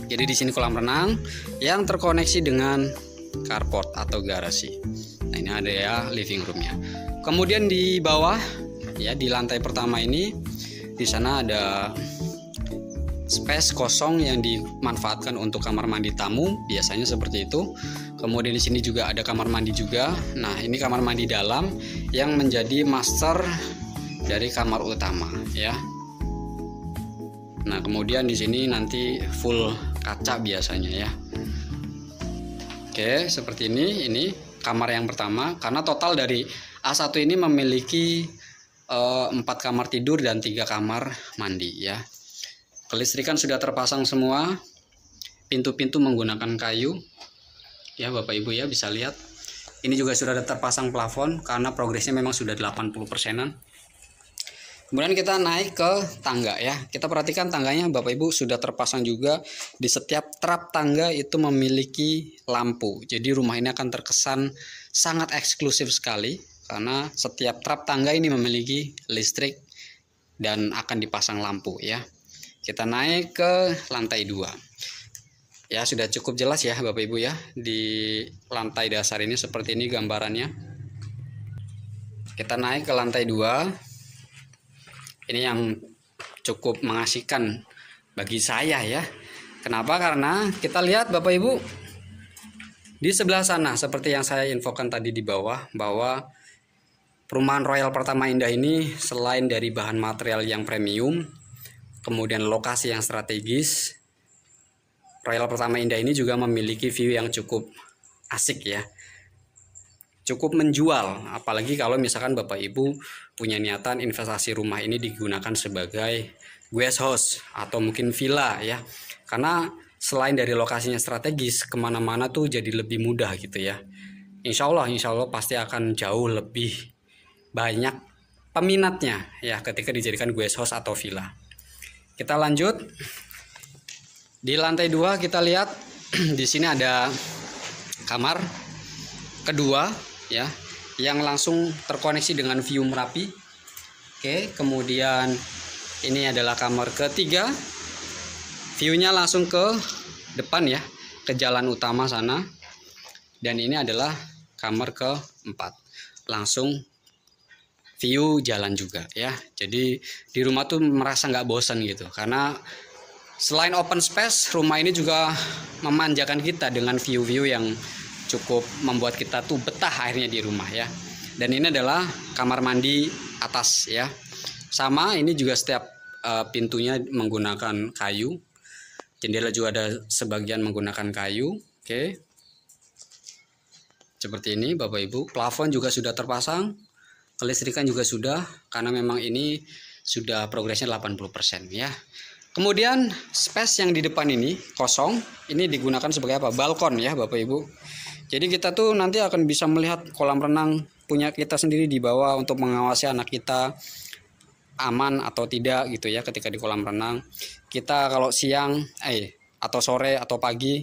Jadi di sini kolam renang yang terkoneksi dengan carport atau garasi. Nah, ini ada ya living room-nya. Kemudian di bawah ya, di lantai pertama ini, di sana ada space kosong yang dimanfaatkan untuk kamar mandi tamu, biasanya seperti itu. Kemudian di sini juga ada kamar mandi juga. Nah, ini kamar mandi dalam yang menjadi master dari kamar utama ya. Nah, kemudian di sini nanti full kaca biasanya ya. Oke, seperti ini. Ini kamar yang pertama, karena total dari A1 ini memiliki 4 kamar tidur dan 3 kamar mandi ya. Kelistrikan sudah terpasang semua. Pintu-pintu menggunakan kayu. Ya Bapak Ibu ya, bisa lihat. Ini juga sudah terpasang plafon karena progresnya memang sudah 80%-an. Kemudian kita naik ke tangga ya. Kita perhatikan tangganya Bapak Ibu sudah terpasang juga. Di setiap trap tangga itu memiliki lampu. Jadi rumah ini akan terkesan sangat eksklusif sekali, karena setiap trap tangga ini memiliki listrik dan akan dipasang lampu ya. Kita naik ke lantai 2. Ya, sudah cukup jelas ya Bapak Ibu ya. Di lantai dasar ini seperti ini gambarannya. Kita naik ke lantai 2. Ini yang cukup mengasihkan bagi saya ya. Kenapa? Karena kita lihat Bapak Ibu, di sebelah sana seperti yang saya infokan tadi di bawah, bahwa Perumahan Royal Pertama Indah ini selain dari bahan material yang premium, kemudian lokasi yang strategis, Royal Pertama Indah ini juga memiliki view yang cukup asik ya. Cukup menjual, apalagi kalau misalkan Bapak Ibu punya niatan investasi rumah ini digunakan sebagai guest house atau mungkin villa ya. Karena selain dari lokasinya strategis, kemana-mana tuh jadi lebih mudah gitu ya. Insya Allah pasti akan jauh lebih banyak peminatnya ya ketika dijadikan guest house atau villa. Kita lanjut. Di lantai 2 kita lihat di sini ada kamar kedua ya yang langsung terkoneksi dengan view Merapi. Oke, kemudian ini adalah kamar ketiga. View-nya langsung ke depan ya, ke jalan utama sana. Dan ini adalah kamar keempat. Langsung view jalan juga ya. Jadi di rumah tuh merasa nggak bosan gitu. Karena selain open space, rumah ini juga memanjakan kita dengan view-view yang cukup membuat kita tuh betah akhirnya di rumah ya. Dan ini adalah kamar mandi atas ya. Sama, ini juga setiap pintunya menggunakan kayu. Jendela juga ada sebagian menggunakan kayu. Oke. Seperti ini Bapak Ibu. Plafon juga sudah terpasang. Kelistrikan juga sudah, karena memang ini sudah progresnya 80% ya. Kemudian space yang di depan ini kosong, ini digunakan sebagai apa? Balkon ya Bapak Ibu. Jadi kita tuh nanti akan bisa melihat kolam renang punya kita sendiri di bawah untuk mengawasi anak kita aman atau tidak gitu ya ketika di kolam renang. Kita kalau siang atau sore atau pagi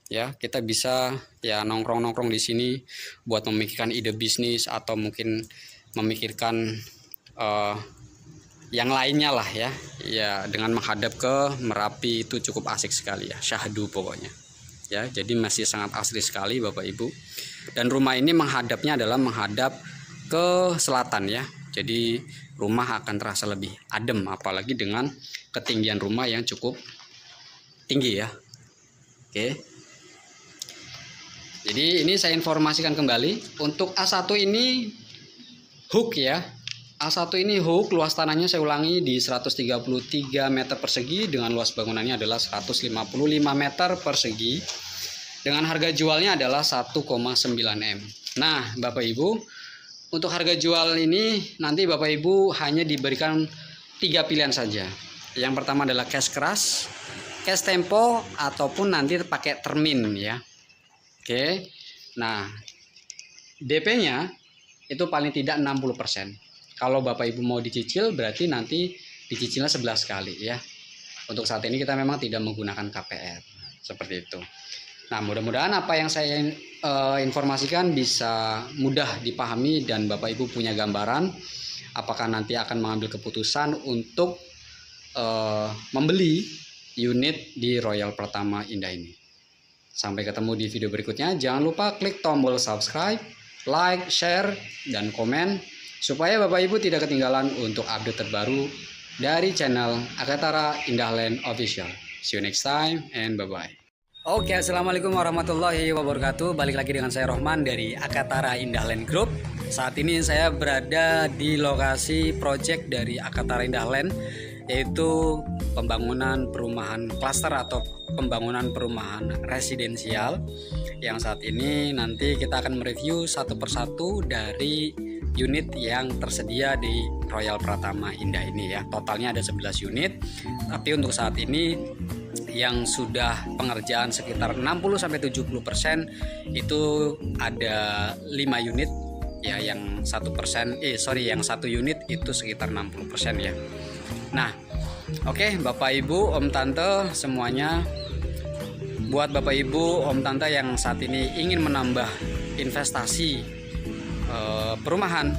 ya kita bisa ya nongkrong-nongkrong di sini buat memikirkan ide bisnis atau mungkin memikirkan yang lainnya lah ya. Ya dengan menghadap ke Merapi itu cukup asik sekali ya, syahdu pokoknya. Ya, jadi masih sangat asri sekali Bapak Ibu. Dan rumah ini menghadapnya adalah menghadap ke selatan ya. Jadi rumah akan terasa lebih adem apalagi dengan ketinggian rumah yang cukup tinggi ya. Oke. Jadi ini saya informasikan kembali untuk A1 ini hook ya. A1 ini hook, luas tanahnya saya ulangi di 133 meter persegi dengan luas bangunannya adalah 155 meter persegi. Dengan harga jualnya adalah 1,9 M. Nah, Bapak Ibu, untuk harga jual ini nanti Bapak Ibu hanya diberikan 3 pilihan saja. Yang pertama adalah cash keras, cash tempo, ataupun nanti pakai termin ya. Oke. Nah, DP-nya itu paling tidak 60%. Kalau Bapak Ibu mau dicicil berarti nanti dicicilnya 11 kali ya. Untuk saat ini kita memang tidak menggunakan KPR. Seperti itu. Nah, mudah-mudahan apa yang saya informasikan bisa mudah dipahami dan Bapak Ibu punya gambaran apakah nanti akan mengambil keputusan untuk membeli unit di Royal Pertama Indah ini. Sampai ketemu di video berikutnya. Jangan lupa klik tombol subscribe, like, share, dan komen supaya Bapak Ibu tidak ketinggalan untuk update terbaru dari channel Akatara Indah Land Official. See you next time and bye-bye. Oke, assalamualaikum warahmatullahi wabarakatuh. Balik lagi dengan saya Rohman dari Akatara Indah Land Group. Saat ini saya berada di lokasi project dari Akatara Indah Land, yaitu pembangunan perumahan klaster atau pembangunan perumahan residensial. Yang saat ini nanti kita akan mereview satu persatu dari unit yang tersedia di Royal Pratama Indah ini ya. Totalnya ada 11 unit. Tapi untuk saat ini yang sudah pengerjaan sekitar 60-70% itu ada 5 unit ya, yang 1%, yang 1 unit itu sekitar 60% ya. Nah, oke, Bapak Ibu, Om Tante semuanya, buat Bapak Ibu, Om Tante yang saat ini ingin menambah investasi perumahan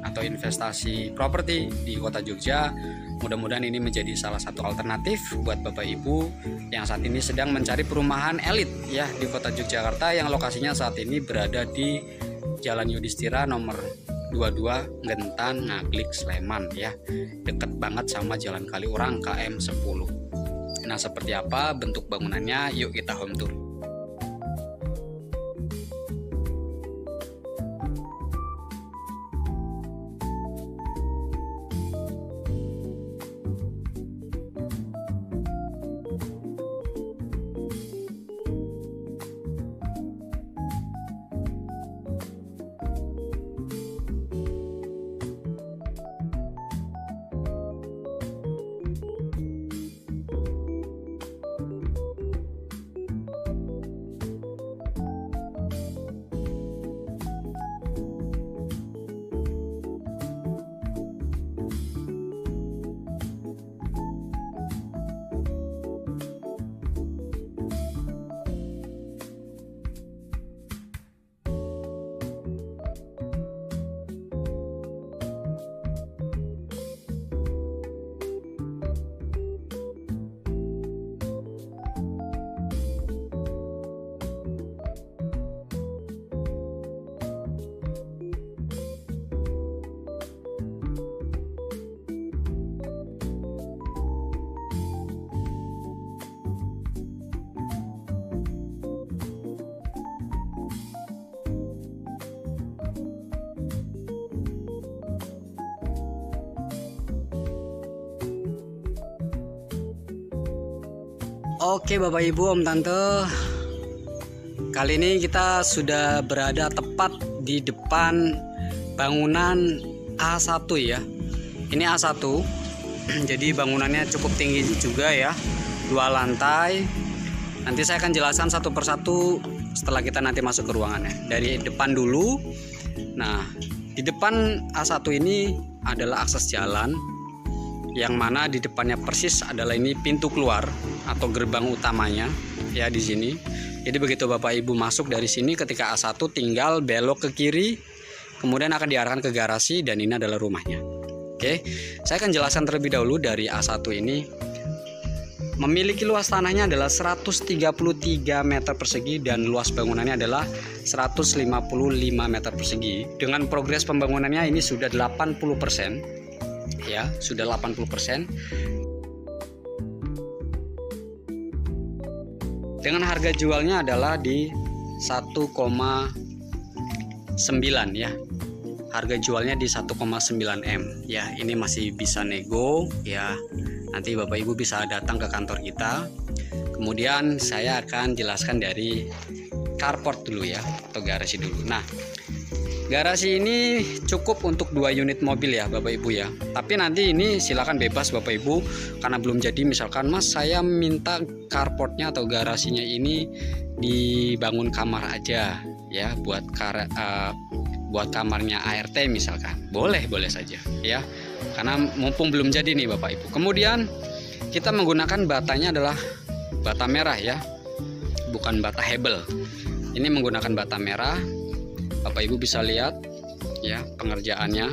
atau investasi properti di Kota Jogja, mudah-mudahan ini menjadi salah satu alternatif buat Bapak Ibu yang saat ini sedang mencari perumahan elit ya di Kota Yogyakarta yang lokasinya saat ini berada di Jalan Yudhistira nomor 22 Gentan Ngaglik Sleman ya, deket banget sama Jalan Kaliurang KM 10. Nah, seperti apa bentuk bangunannya? Yuk kita home tour. Oke Bapak Ibu, Om Tante, kali ini kita sudah berada tepat di depan bangunan A1 ya. Ini A1. Jadi bangunannya cukup tinggi juga ya, 2 lantai. Nanti saya akan jelaskan satu persatu setelah kita nanti masuk ke ruangannya. Dari depan dulu. Nah, di depan A1 ini adalah akses jalan, yang mana di depannya persis adalah ini pintu keluar atau gerbang utamanya ya di sini. Jadi begitu Bapak Ibu masuk dari sini ketika A1 tinggal belok ke kiri, kemudian akan diarahkan ke garasi dan ini adalah rumahnya. Oke, saya akan jelaskan terlebih dahulu dari A1 ini. Memiliki luas tanahnya adalah 133 meter persegi dan luas bangunannya adalah 155 meter persegi. Dengan progres pembangunannya ini sudah 80%. Ya, sudah 80%. Dengan harga jualnya adalah di 1,9 ya. Harga jualnya di 1,9 M. Ya, ini masih bisa nego ya. Nanti Bapak Ibu bisa datang ke kantor kita. Kemudian saya akan jelaskan dari carport dulu ya, atau garasi dulu. Nah, garasi ini cukup untuk 2 unit mobil ya Bapak Ibu ya. Tapi nanti ini silakan bebas Bapak Ibu, karena belum jadi misalkan Mas saya minta carportnya atau garasinya ini dibangun kamar aja ya, buat kamarnya ART misalkan. Boleh saja ya. Karena mumpung belum jadi nih Bapak Ibu. Kemudian kita menggunakan batanya adalah bata merah ya. Bukan bata hebel. Ini menggunakan bata merah. Bapak Ibu bisa lihat ya pengerjaannya.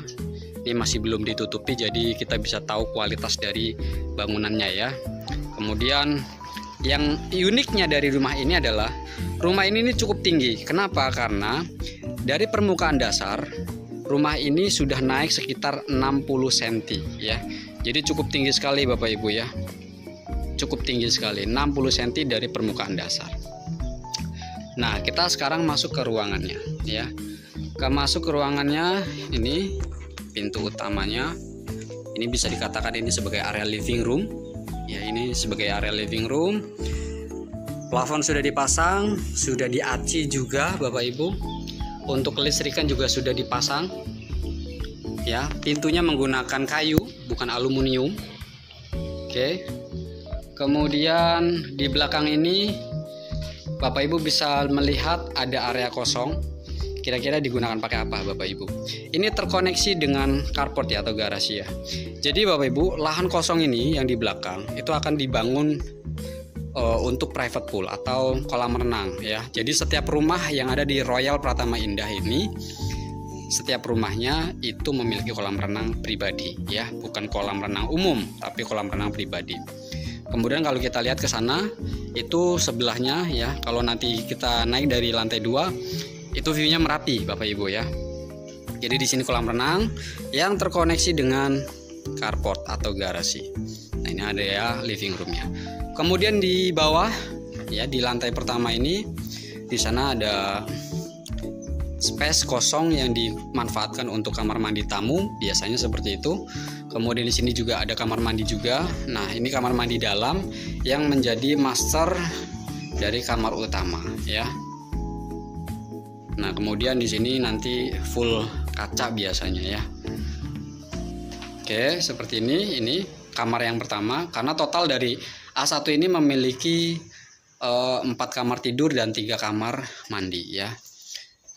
Ini masih belum ditutupi, jadi kita bisa tahu kualitas dari bangunannya ya. Kemudian yang uniknya dari rumah ini adalah rumah ini cukup tinggi. Kenapa? Karena dari permukaan dasar rumah ini sudah naik sekitar 60 cm ya. Jadi cukup tinggi sekali Bapak Ibu ya. Cukup tinggi sekali, 60 cm dari permukaan dasar. Nah, kita sekarang masuk ke ruangannya ya. Masuk ke ruangannya, ini pintu utamanya. Ini bisa dikatakan ini sebagai area living room. Ya, ini sebagai area living room. Plafon sudah dipasang, sudah diaci juga Bapak Ibu. Untuk kelistrikan juga sudah dipasang. Ya, pintunya menggunakan kayu, bukan aluminium. Oke. Kemudian di belakang ini Bapak Ibu bisa melihat ada area kosong. Kira-kira digunakan pakai apa Bapak Ibu? Ini terkoneksi dengan carport ya, atau garasi ya. Jadi Bapak Ibu, lahan kosong ini yang di belakang itu akan dibangun untuk private pool atau kolam renang ya. Jadi setiap rumah yang ada di Royal Pratama Indah ini, setiap rumahnya itu memiliki kolam renang pribadi ya, bukan kolam renang umum tapi kolam renang pribadi. Kemudian kalau kita lihat ke sana, itu sebelahnya ya, kalau nanti kita naik dari lantai 2, itu view-nya Merapi Bapak Ibu ya. Jadi di sini kolam renang yang terkoneksi dengan carport atau garasi. Nah, ini ada ya living room-nya. Kemudian di bawah ya, di lantai pertama ini, di sana ada space kosong yang dimanfaatkan untuk kamar mandi tamu, biasanya seperti itu. Kemudian di sini juga ada kamar mandi juga. Nah, ini kamar mandi dalam yang menjadi master dari kamar utama ya. Nah, kemudian di sini nanti full kaca biasanya ya. Oke, seperti ini. Ini kamar yang pertama, karena total dari A1 ini memiliki 4 kamar tidur dan 3 kamar mandi ya.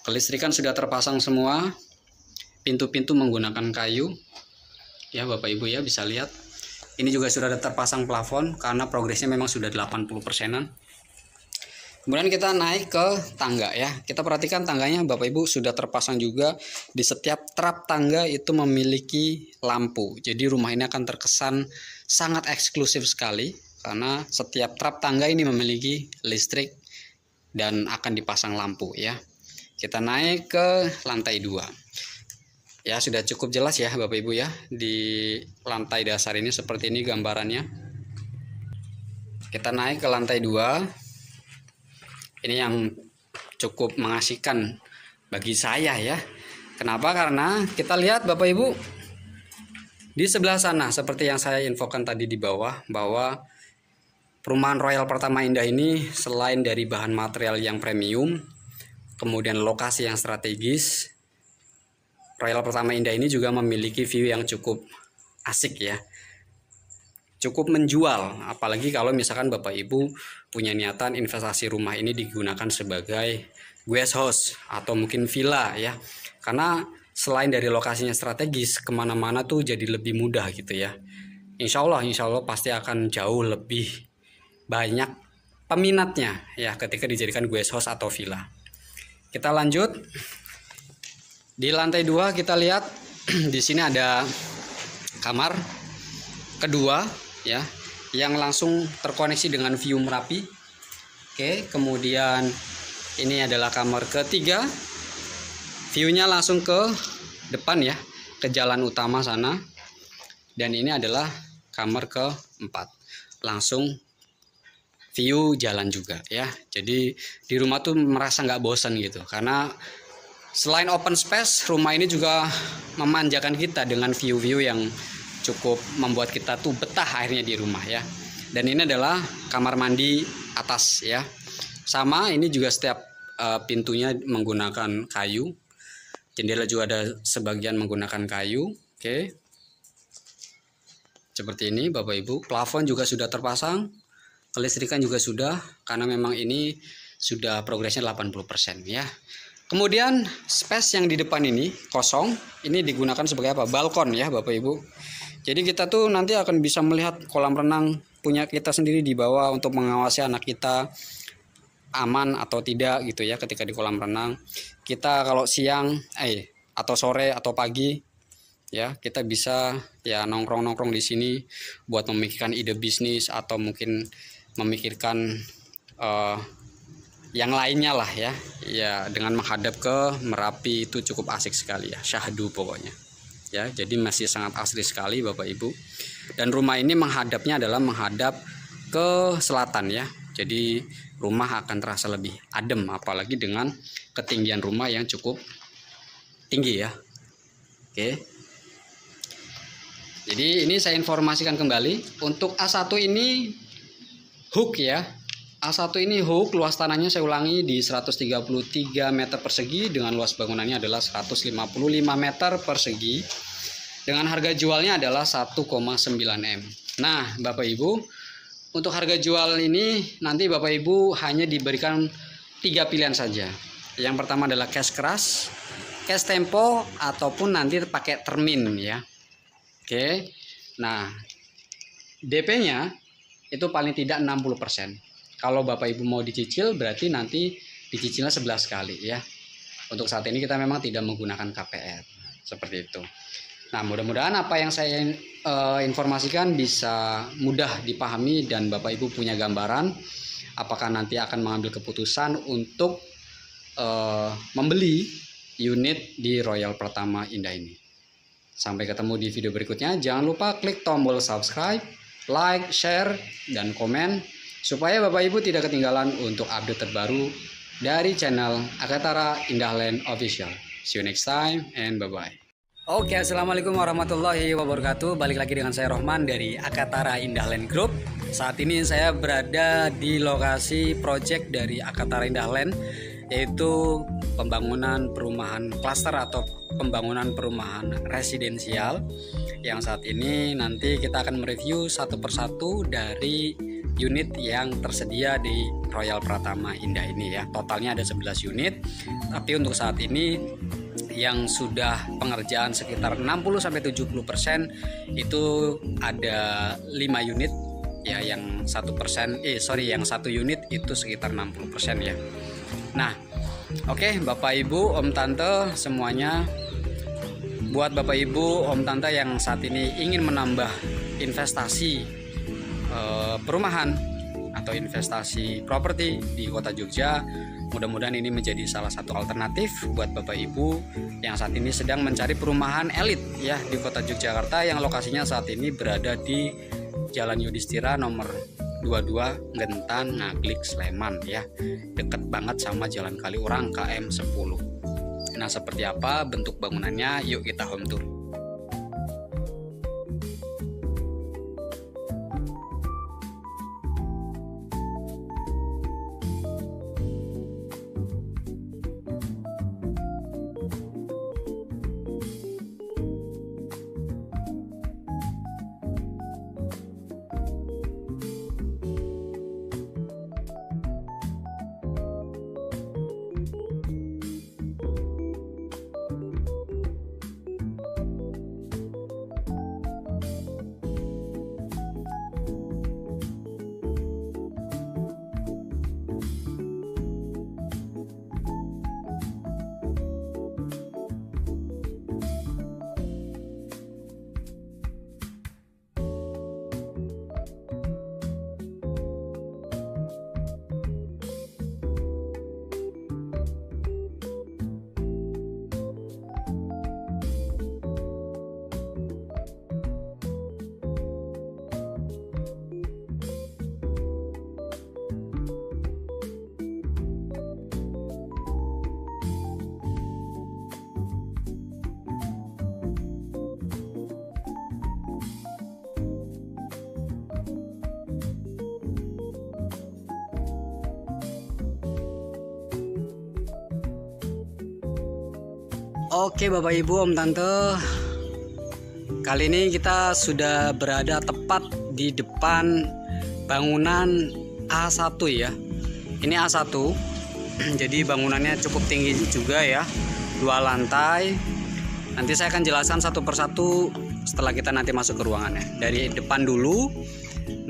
Kelistrikan sudah terpasang semua. Pintu-pintu menggunakan kayu. Ya Bapak Ibu ya, bisa lihat. Ini juga sudah terpasang plafon karena progresnya memang sudah 80%-an. Kemudian kita naik ke tangga ya. Kita perhatikan tangganya Bapak Ibu sudah terpasang juga. Di setiap trap tangga itu memiliki lampu. Jadi rumah ini akan terkesan sangat eksklusif sekali, karena setiap trap tangga ini memiliki listrik dan akan dipasang lampu ya. Kita naik ke lantai 2. Ya, sudah cukup jelas ya Bapak Ibu ya. Di lantai dasar ini seperti ini gambarannya. Kita naik ke lantai 2. Ini yang cukup mengasihkan bagi saya ya. Kenapa? Karena kita lihat Bapak Ibu, di sebelah sana seperti yang saya infokan tadi di bawah, bahwa Perumahan Royal Pertama Indah ini selain dari bahan material yang premium, kemudian lokasi yang strategis, Royal Pertama Indah ini juga memiliki view yang cukup asik ya. Cukup menjual, apalagi kalau misalkan Bapak Ibu punya niatan investasi rumah ini digunakan sebagai guest house atau mungkin villa ya. Karena selain dari lokasinya strategis, kemana-mana tuh jadi lebih mudah gitu ya. Insya Allah pasti akan jauh lebih banyak peminatnya ya ketika dijadikan guest house atau villa. Kita lanjut. Di lantai 2 kita lihat di sini ada kamar kedua ya yang langsung terkoneksi dengan view Merapi. Oke, kemudian ini adalah kamar ketiga. View-nya langsung ke depan ya, ke jalan utama sana. Dan ini adalah kamar keempat. Langsung view jalan juga ya. Jadi di rumah tuh merasa nggak bosan gitu, karena selain open space, rumah ini juga memanjakan kita dengan view-view yang cukup membuat kita tuh betah akhirnya di rumah ya. Dan ini adalah kamar mandi atas ya. Sama, ini juga setiap pintunya menggunakan kayu. Jendela juga ada sebagian menggunakan kayu. Oke. Seperti ini Bapak Ibu. Plafon juga sudah terpasang. Kelistrikan juga sudah, karena memang ini sudah progresnya 80% ya. Kemudian space yang di depan ini kosong, ini digunakan sebagai apa? Balkon ya Bapak Ibu. Jadi kita tuh nanti akan bisa melihat kolam renang punya kita sendiri di bawah untuk mengawasi anak kita aman atau tidak gitu ya ketika di kolam renang. Kita kalau siang atau sore atau pagi ya, kita bisa ya nongkrong-nongkrong di sini buat memikirkan ide bisnis atau mungkin memikirkan yang lainnya lah ya. Ya, dengan menghadap ke Merapi itu cukup asik sekali ya, syahdu pokoknya. Ya, jadi masih sangat asri sekali Bapak Ibu. Dan rumah ini menghadapnya adalah menghadap ke selatan ya. Jadi rumah akan terasa lebih adem, apalagi dengan ketinggian rumah yang cukup tinggi ya. Oke. Jadi ini saya informasikan kembali untuk A1 ini hook ya. A1 ini hook, luas tanahnya saya ulangi di 133 meter persegi dengan luas bangunannya adalah 155 meter persegi. Dengan harga jualnya adalah 1,9 M. Nah, Bapak Ibu, untuk harga jual ini nanti Bapak Ibu hanya diberikan 3 pilihan saja. Yang pertama adalah cash keras, cash tempo, ataupun nanti pakai termin ya. Oke. Nah, DP-nya itu paling tidak 60%. Kalau Bapak Ibu mau dicicil berarti nanti dicicilnya 11 kali ya. Untuk saat ini kita memang tidak menggunakan KPR. Seperti itu. Nah, mudah-mudahan apa yang saya informasikan bisa mudah dipahami dan Bapak Ibu punya gambaran apakah nanti akan mengambil keputusan untuk membeli unit di Royal Pertama Indah ini. Sampai ketemu di video berikutnya. Jangan lupa klik tombol subscribe, like, share, dan komen supaya Bapak Ibu tidak ketinggalan untuk update terbaru dari channel Akatara Indahland Official. See you next time and bye-bye. Oke, assalamualaikum warahmatullahi wabarakatuh. Balik lagi dengan saya Rohman dari Akatara Indahland Group. Saat ini saya berada di lokasi project dari Akatara Indahland, yaitu pembangunan perumahan klaster atau pembangunan perumahan residensial, yang saat ini nanti kita akan mereview satu persatu dari unit yang tersedia di Royal Pratama Indah ini ya. Totalnya ada 11 unit, tapi untuk saat ini yang sudah pengerjaan sekitar 60-70% itu ada 5 unit ya, yang 1 unit itu sekitar 60% ya. Nah, oke, Bapak Ibu, Om Tante semuanya, buat Bapak Ibu, Om Tante yang saat ini ingin menambah investasi perumahan atau investasi properti di Kota Jogja, mudah-mudahan ini menjadi salah satu alternatif buat Bapak Ibu yang saat ini sedang mencari perumahan elit ya di Kota Yogyakarta, yang lokasinya saat ini berada di Jalan Yudhistira nomor 22 Gentan Ngaglik Sleman ya, deket banget sama Jalan Kaliurang KM 10. Nah, seperti apa bentuk bangunannya? Yuk kita home tour. Oke Bapak Ibu, Om Tante, kali ini kita sudah berada tepat di depan bangunan A1 ya. Ini A1, jadi bangunannya cukup tinggi juga ya, 2 lantai. Nanti saya akan jelaskan satu persatu setelah kita nanti masuk ke ruangannya. Dari depan dulu.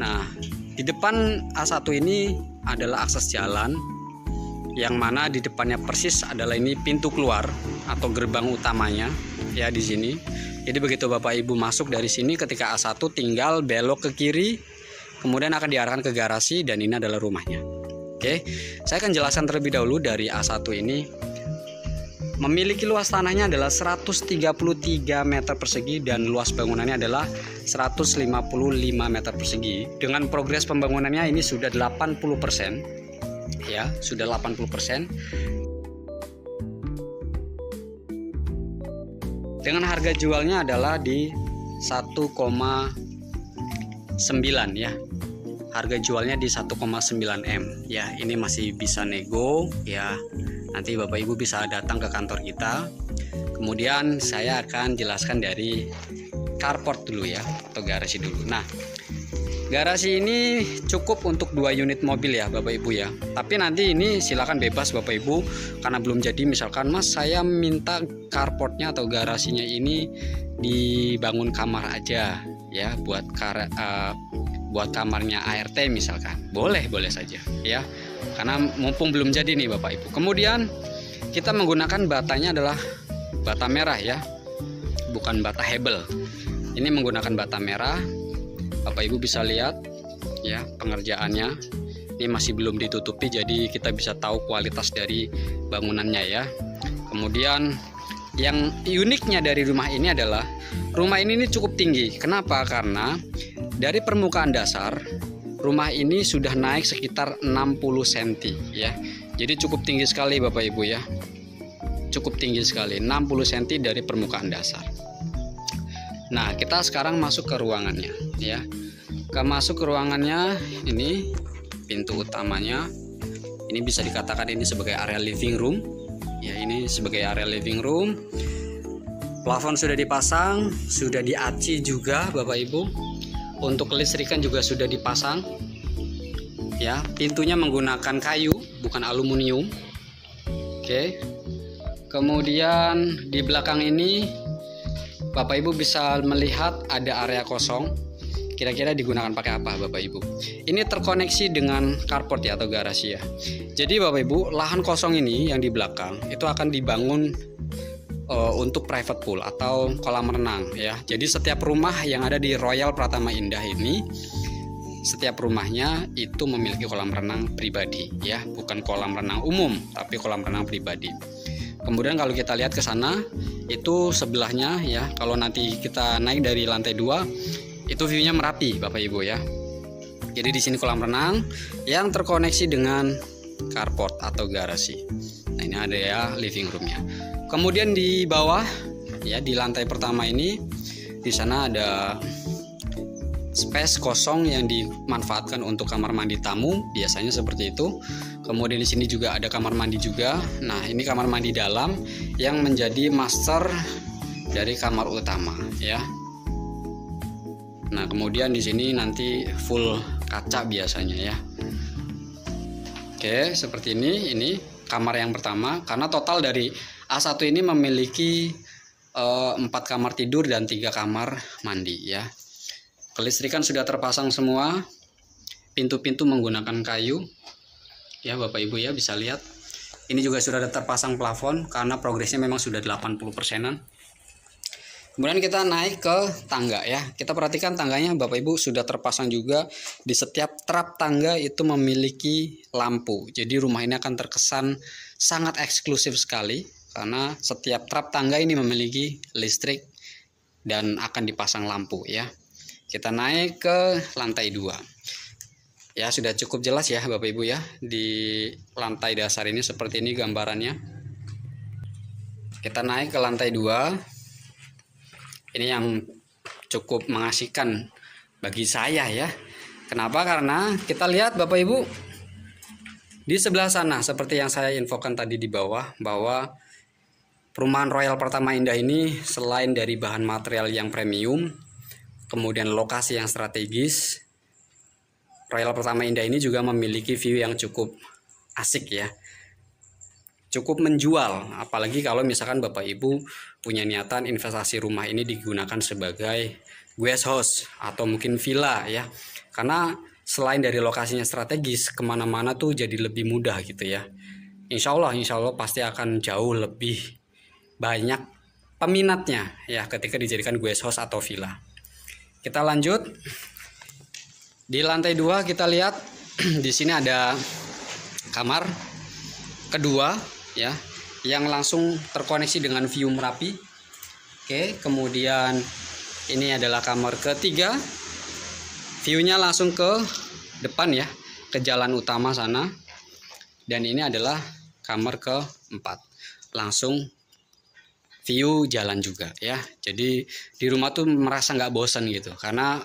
Nah, di depan A1 ini adalah akses jalan, yang mana di depannya persis adalah ini pintu keluar atau gerbang utamanya ya di sini. Jadi begitu Bapak Ibu masuk dari sini ketika A1 tinggal belok ke kiri, kemudian akan diarahkan ke garasi dan ini adalah rumahnya. Oke, saya akan jelaskan terlebih dahulu dari A1 ini. Memiliki luas tanahnya adalah 133 meter persegi dan luas bangunannya adalah 155 meter persegi. Dengan progres pembangunannya ini sudah 80%. Ya, sudah 80%. Dengan harga jualnya adalah di 1,9 ya. Harga jualnya di 1,9 M. Ya, ini masih bisa nego ya. Nanti Bapak Ibu bisa datang ke kantor kita. Kemudian saya akan jelaskan dari carport dulu ya, atau garasi dulu. Nah, garasi ini cukup untuk 2 unit mobil ya Bapak Ibu ya. Tapi nanti ini silakan bebas Bapak Ibu, karena belum jadi misalkan Mas saya minta carportnya atau garasinya ini dibangun kamar aja ya, buat kamarnya ART misalkan. Boleh saja ya. Karena mumpung belum jadi nih Bapak Ibu. Kemudian kita menggunakan batanya adalah bata merah ya. Bukan bata hebel. Ini menggunakan bata merah. Bapak Ibu bisa lihat ya pengerjaannya. Ini masih belum ditutupi, jadi kita bisa tahu kualitas dari bangunannya ya. Kemudian yang uniknya dari rumah ini adalah rumah ini cukup tinggi. Kenapa? Karena dari permukaan dasar rumah ini sudah naik sekitar 60 cm ya. Jadi cukup tinggi sekali Bapak Ibu ya. Cukup tinggi sekali, 60 cm dari permukaan dasar. Nah, kita sekarang masuk ke ruangannya ya. Masuk ke ruangannya, ini pintu utamanya. Ini bisa dikatakan ini sebagai area living room. Ya, ini sebagai area living room. Plafon sudah dipasang, sudah diaci juga Bapak Ibu. Untuk kelistrikan juga sudah dipasang. Ya, pintunya menggunakan kayu, bukan aluminium. Oke. Kemudian di belakang ini Bapak Ibu bisa melihat ada area kosong. Kira-kira digunakan pakai apa Bapak Ibu? Ini terkoneksi dengan carport ya, atau garasi ya. Jadi Bapak Ibu, lahan kosong ini yang di belakang itu akan dibangun untuk private pool atau kolam renang ya. Jadi setiap rumah yang ada di Royal Pratama Indah ini, setiap rumahnya itu memiliki kolam renang pribadi ya, bukan kolam renang umum tapi kolam renang pribadi. Kemudian kalau kita lihat ke sana, itu sebelahnya ya, kalau nanti kita naik dari lantai 2, itu view-nya Merapi Bapak Ibu ya. Jadi di sini kolam renang yang terkoneksi dengan carport atau garasi. Nah, ini ada ya living room-nya. Kemudian di bawah ya, di lantai pertama ini, di sana ada space kosong yang dimanfaatkan untuk kamar mandi tamu, biasanya seperti itu. Kemudian di sini juga ada kamar mandi juga. Nah, ini kamar mandi dalam yang menjadi master dari kamar utama ya. Nah, kemudian di sini nanti full kaca biasanya ya. Oke, seperti ini. Ini kamar yang pertama, karena total dari A1 ini memiliki 4 kamar tidur dan 3 kamar mandi ya. Kelistrikan sudah terpasang semua. Pintu-pintu menggunakan kayu. Ya Bapak Ibu ya, bisa lihat. Ini juga sudah terpasang plafon karena progresnya memang sudah 80%-an. Kemudian kita naik ke tangga ya. Kita perhatikan tangganya Bapak Ibu sudah terpasang juga. Di setiap trap tangga itu memiliki lampu. Jadi rumah ini akan terkesan sangat eksklusif sekali, karena setiap trap tangga ini memiliki listrik dan akan dipasang lampu ya. Kita naik ke lantai 2. Ya, sudah cukup jelas ya Bapak Ibu ya. Di lantai dasar ini seperti ini gambarannya. Kita naik ke lantai 2. Ini yang cukup mengasihkan bagi saya ya. Kenapa? Karena kita lihat Bapak Ibu, di sebelah sana seperti yang saya infokan tadi di bawah, bahwa Perumahan Royal Pertama Indah ini selain dari bahan material yang premium, kemudian lokasi yang strategis, Royal Pertama Indah ini juga memiliki view yang cukup asik ya. Cukup menjual, apalagi kalau misalkan Bapak Ibu punya niatan investasi rumah ini digunakan sebagai guest house atau mungkin villa ya. Karena selain dari lokasinya strategis, kemana-mana tuh jadi lebih mudah gitu ya. Insya Allah pasti akan jauh lebih banyak peminatnya ya ketika dijadikan guest house atau villa. Kita lanjut. Di lantai 2 kita lihat di sini ada kamar kedua ya yang langsung terkoneksi dengan view Merapi. Oke, kemudian ini adalah kamar ketiga. View-nya langsung ke depan ya, ke jalan utama sana. Dan ini adalah kamar keempat. Langsung view jalan juga ya. Jadi di rumah tuh merasa nggak bosan gitu, karena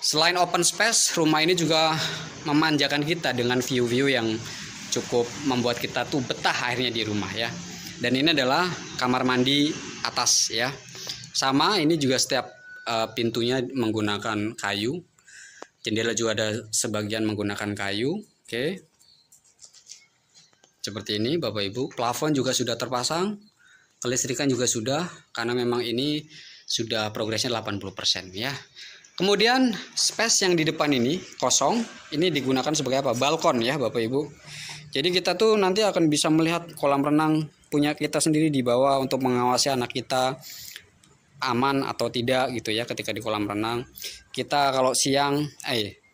selain open space, rumah ini juga memanjakan kita dengan view-view yang cukup membuat kita tuh betah akhirnya di rumah ya. Dan ini adalah kamar mandi atas ya. Sama, ini juga setiap pintunya menggunakan kayu. Jendela juga ada sebagian menggunakan kayu. Oke. Seperti ini Bapak Ibu. Plafon juga sudah terpasang. Kelistrikan juga sudah, karena memang ini sudah progresnya 80% ya. Kemudian space yang di depan ini kosong, ini digunakan sebagai apa? Balkon ya Bapak Ibu. Jadi kita tuh nanti akan bisa melihat kolam renang punya kita sendiri di bawah untuk mengawasi anak kita aman atau tidak gitu ya ketika di kolam renang. Kita kalau siang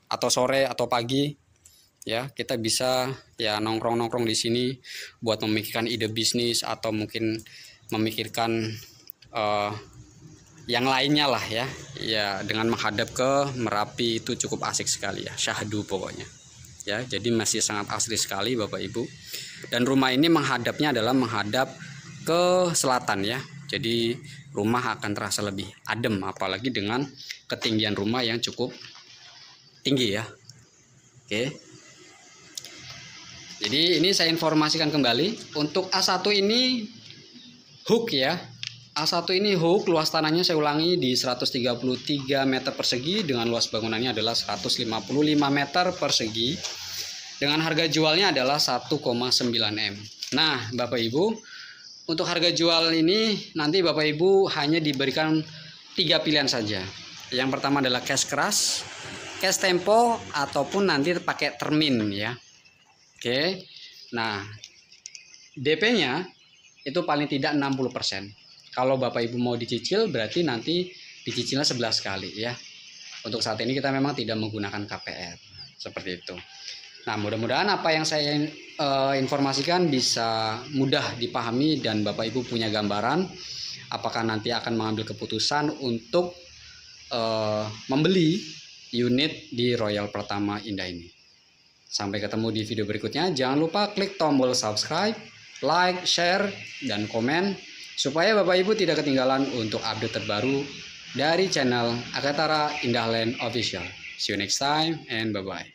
atau sore atau pagi ya, kita bisa ya nongkrong-nongkrong di sini buat memikirkan ide bisnis atau mungkin memikirkan yang lainnya lah ya. Ya, dengan menghadap ke Merapi itu cukup asik sekali ya, syahdu pokoknya. Ya, jadi masih sangat asri sekali Bapak Ibu. Dan rumah ini menghadapnya adalah menghadap ke selatan ya. Jadi rumah akan terasa lebih adem, apalagi dengan ketinggian rumah yang cukup tinggi ya. Oke. Jadi ini saya informasikan kembali untuk A1 ini hook ya. A1 ini hook, luas tanahnya saya ulangi di 133 meter persegi dengan luas bangunannya adalah 155 meter persegi. Dengan harga jualnya adalah 1,9 M. Nah, Bapak Ibu, untuk harga jual ini nanti Bapak Ibu hanya diberikan 3 pilihan saja. Yang pertama adalah cash keras, cash tempo, ataupun nanti pakai termin ya. Oke. Nah, DP-nya itu paling tidak 60%. Kalau Bapak Ibu mau dicicil berarti nanti dicicilnya 11 kali ya. Untuk saat ini kita memang tidak menggunakan KPR. Seperti itu. Nah, mudah-mudahan apa yang saya informasikan bisa mudah dipahami dan Bapak Ibu punya gambaran apakah nanti akan mengambil keputusan untuk membeli unit di Royal Pertama Indah ini. Sampai ketemu di video berikutnya. Jangan lupa klik tombol subscribe, like, share, dan komen supaya Bapak Ibu tidak ketinggalan untuk update terbaru dari channel Akatara Indahland Official. See you next time and bye-bye.